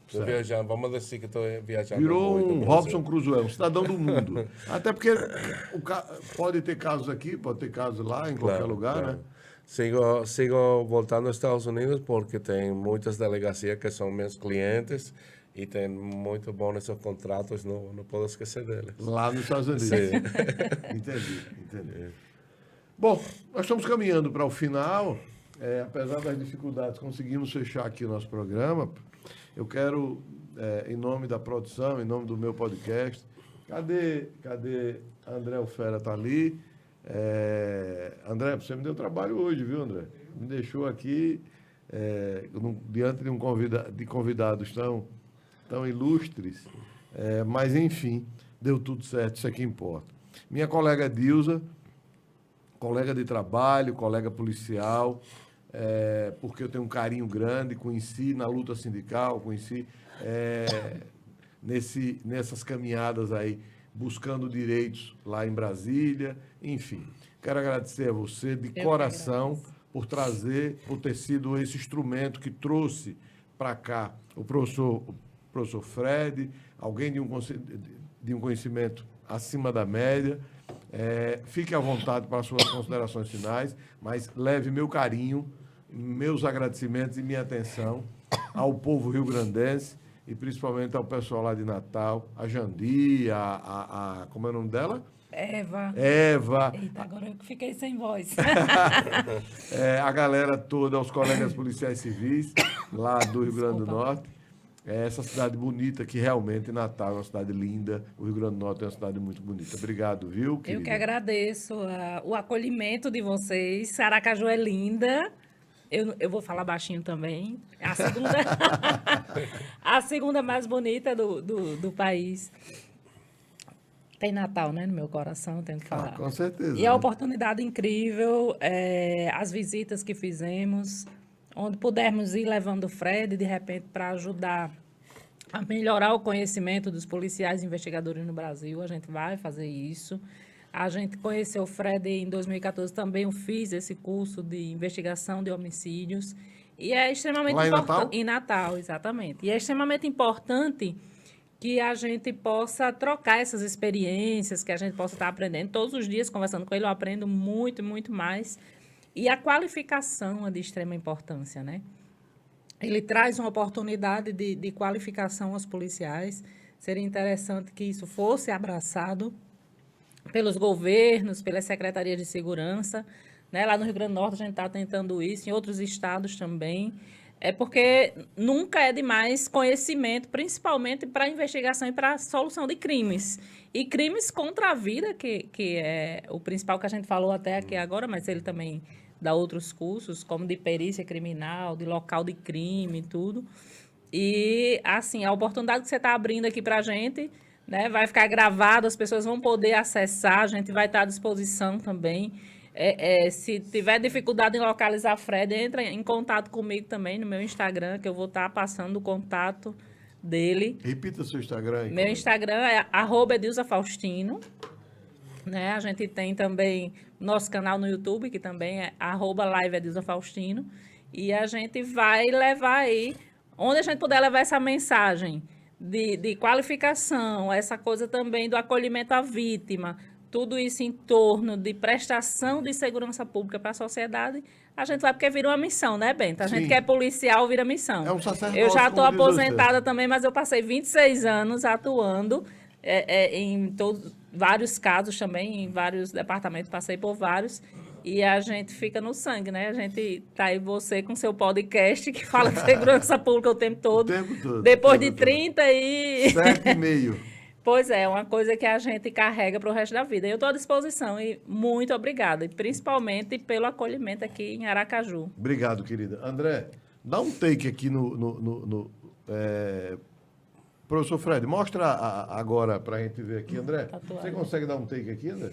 Estou viajando, vamos dizer que estou viajando Virou muito. um no Brasil. Robson Crusoe, um cidadão do mundo. Até porque pode ter casos aqui, pode ter casos lá, em qualquer lugar, né? Sigo voltando aos Estados Unidos porque tem muitas delegacias que são meus clientes e tem muito bons esses contratos, não posso esquecer deles. Lá nos Estados Unidos. Sim. Entendi. Bom, nós estamos caminhando para o final. Apesar das dificuldades, conseguimos fechar aqui o nosso programa. Eu quero, em nome da produção, em nome do meu podcast, cadê André Ofera? Está ali. André, você me deu trabalho hoje, viu, André? Me deixou aqui diante de convidados tão ilustres, mas enfim, deu tudo certo, isso é que importa. Minha colega Dilza, colega de trabalho, colega policial, porque eu tenho um carinho grande, conheci na luta sindical, conheci nessas caminhadas aí, buscando direitos lá em Brasília, enfim. Quero agradecer a você de coração por ter sido esse instrumento que trouxe para cá o professor Fred, alguém de um conhecimento acima da média. Fique à vontade para as suas considerações finais, mas leve meu carinho, meus agradecimentos e minha atenção ao povo rio-grandense e principalmente ao pessoal lá de Natal, a Jandi, como é o nome dela? Eva. Eita, agora eu fiquei sem voz. A galera toda, os colegas policiais civis lá do Rio Grande do Norte. Essa cidade bonita que realmente Natal é uma cidade linda, o Rio Grande do Norte é uma cidade muito bonita. Obrigado, viu, querida? Eu que agradeço o acolhimento de vocês. Aracaju é linda. Eu vou falar baixinho também. A segunda mais bonita do país. Tem Natal, né, no meu coração, tenho que falar. Com certeza. E a oportunidade incrível, as visitas que fizemos, onde pudermos ir levando o Fred, de repente, para ajudar a melhorar o conhecimento dos policiais e investigadores no Brasil. A gente vai fazer isso. A gente conheceu o Fred em 2014, também eu fiz esse curso de investigação de homicídios. E é extremamente importante. Em Natal, exatamente. E é extremamente importante que a gente possa trocar essas experiências, que a gente possa estar aprendendo. Todos os dias, conversando com ele, eu aprendo muito, muito mais. E a qualificação é de extrema importância, né? Ele traz uma oportunidade de qualificação aos policiais. Seria interessante que isso fosse abraçado pelos governos, pelas secretarias de segurança, né? Lá no Rio Grande do Norte a gente está tentando isso, em outros estados também. Porque nunca é demais conhecimento, principalmente para a investigação e para a solução de crimes. E crimes contra a vida, que é o principal que a gente falou até aqui agora, mas ele também dá outros cursos, como de perícia criminal, de local de crime e tudo. E, assim, a oportunidade que você está abrindo aqui para a gente, né, vai ficar gravado, as pessoas vão poder acessar, a gente vai estar à disposição também. Se tiver dificuldade em localizar Fred, entra em contato comigo também no meu Instagram, que eu vou estar passando o contato dele. Repita seu Instagram aí. Meu Instagram é @edilzafaustino. Né? A gente tem também nosso canal no YouTube, que também é @liveedilzafaustino. E a gente vai levar aí, onde a gente puder levar essa mensagem de qualificação, essa coisa também do acolhimento à vítima, tudo isso em torno de prestação de segurança pública para a sociedade, a gente vai porque vira uma missão, né, Bento? A gente que é policial vira missão. É um sacerdócio. Eu já estou aposentada também, mas eu passei 26 anos atuando em vários casos também, em vários departamentos, passei por vários, e a gente fica no sangue, né? A gente tá aí, você com seu podcast que fala de segurança pública o tempo todo. O tempo todo. Depois de 37,5. Pois é, uma coisa que a gente carrega para o resto da vida. Eu estou à disposição e muito obrigada, e principalmente pelo acolhimento aqui em Aracaju. Obrigado, querida. André, dá um take aqui Professor Fred, mostra agora para a gente ver aqui, André. Tatuagem. Você consegue dar um take aqui, André?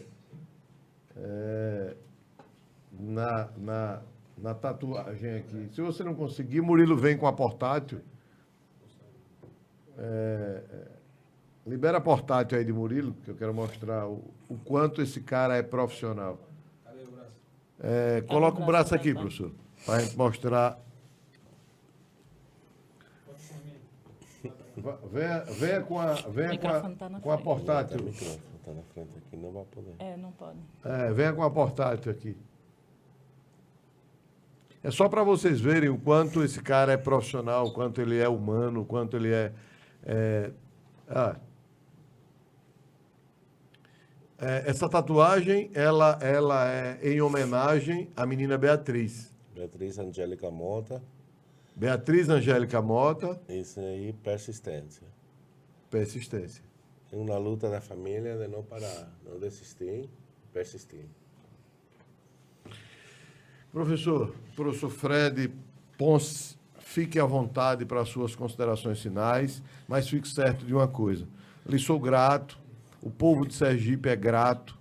Na tatuagem aqui. Se você não conseguir, Murilo vem com a portátil. Libera a portátil aí de Murilo, que eu quero mostrar o quanto esse cara é profissional. Coloca o braço aqui, professor, para a gente mostrar. Venha com a portátil. O microfone está na frente aqui, não vai poder. Não pode. Venha com a portátil aqui. É só para vocês verem o quanto esse cara é profissional, o quanto ele é humano, o quanto ele é... essa tatuagem, ela é em homenagem à menina Beatriz. Beatriz Angélica Mota. Beatriz Angélica Mota. Isso aí, persistência. Persistência. É uma luta da família de não parar, não desistir, persistir. Professor Fred Ponce, fique à vontade para as suas considerações finais, mas fique certo de uma coisa. Lhe sou grato, o povo de Sergipe é grato,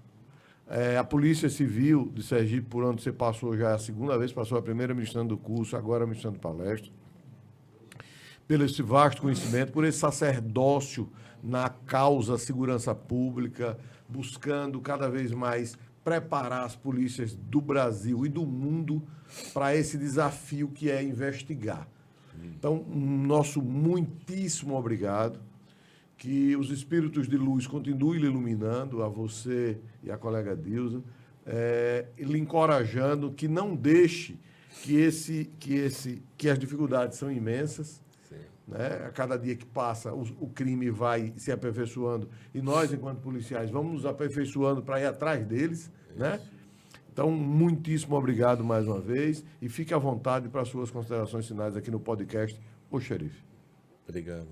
a Polícia Civil de Sergipe, por onde você passou já a segunda vez, passou a primeira ministrando do curso, agora ministrando palestra, pelo esse vasto conhecimento, por esse sacerdócio na causa segurança pública, buscando cada vez mais preparar as polícias do Brasil e do mundo para esse desafio que é investigar. Então, nosso muitíssimo obrigado, que os espíritos de luz continuem lhe iluminando, a você e a colega Dilza, lhe encorajando que não deixe que as dificuldades são imensas, né? A cada dia que passa, o crime vai se aperfeiçoando e nós, enquanto policiais, vamos nos aperfeiçoando para ir atrás deles, né? Então, muitíssimo obrigado mais uma vez e fique à vontade para as suas considerações finais aqui no podcast O Xerife. Obrigado,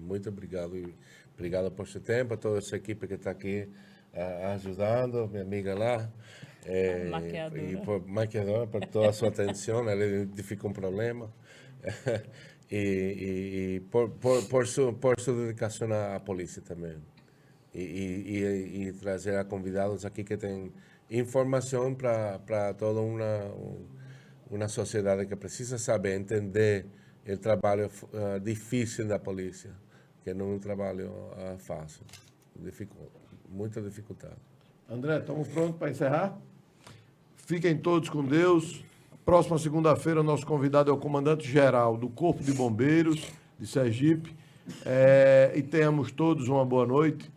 muito obrigado. E obrigado por seu tempo, a toda essa equipe que está aqui ajudando, minha amiga lá. Maquiadora, por toda a sua atenção, ela identifica um problema. E por sua dedicação à polícia também. E trazer a convidados aqui que têm informação para toda uma sociedade que precisa saber, entender o trabalho difícil da polícia, que não é um trabalho fácil, muita dificuldade. André, estamos prontos para encerrar? Fiquem todos com Deus. Próxima segunda-feira, o nosso convidado é o comandante-geral do Corpo de Bombeiros de Sergipe. E tenhamos todos uma boa noite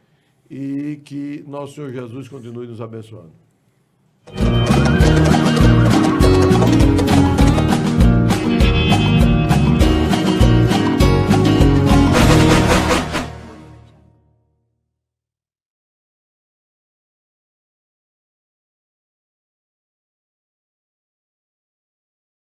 e que nosso Senhor Jesus continue nos abençoando.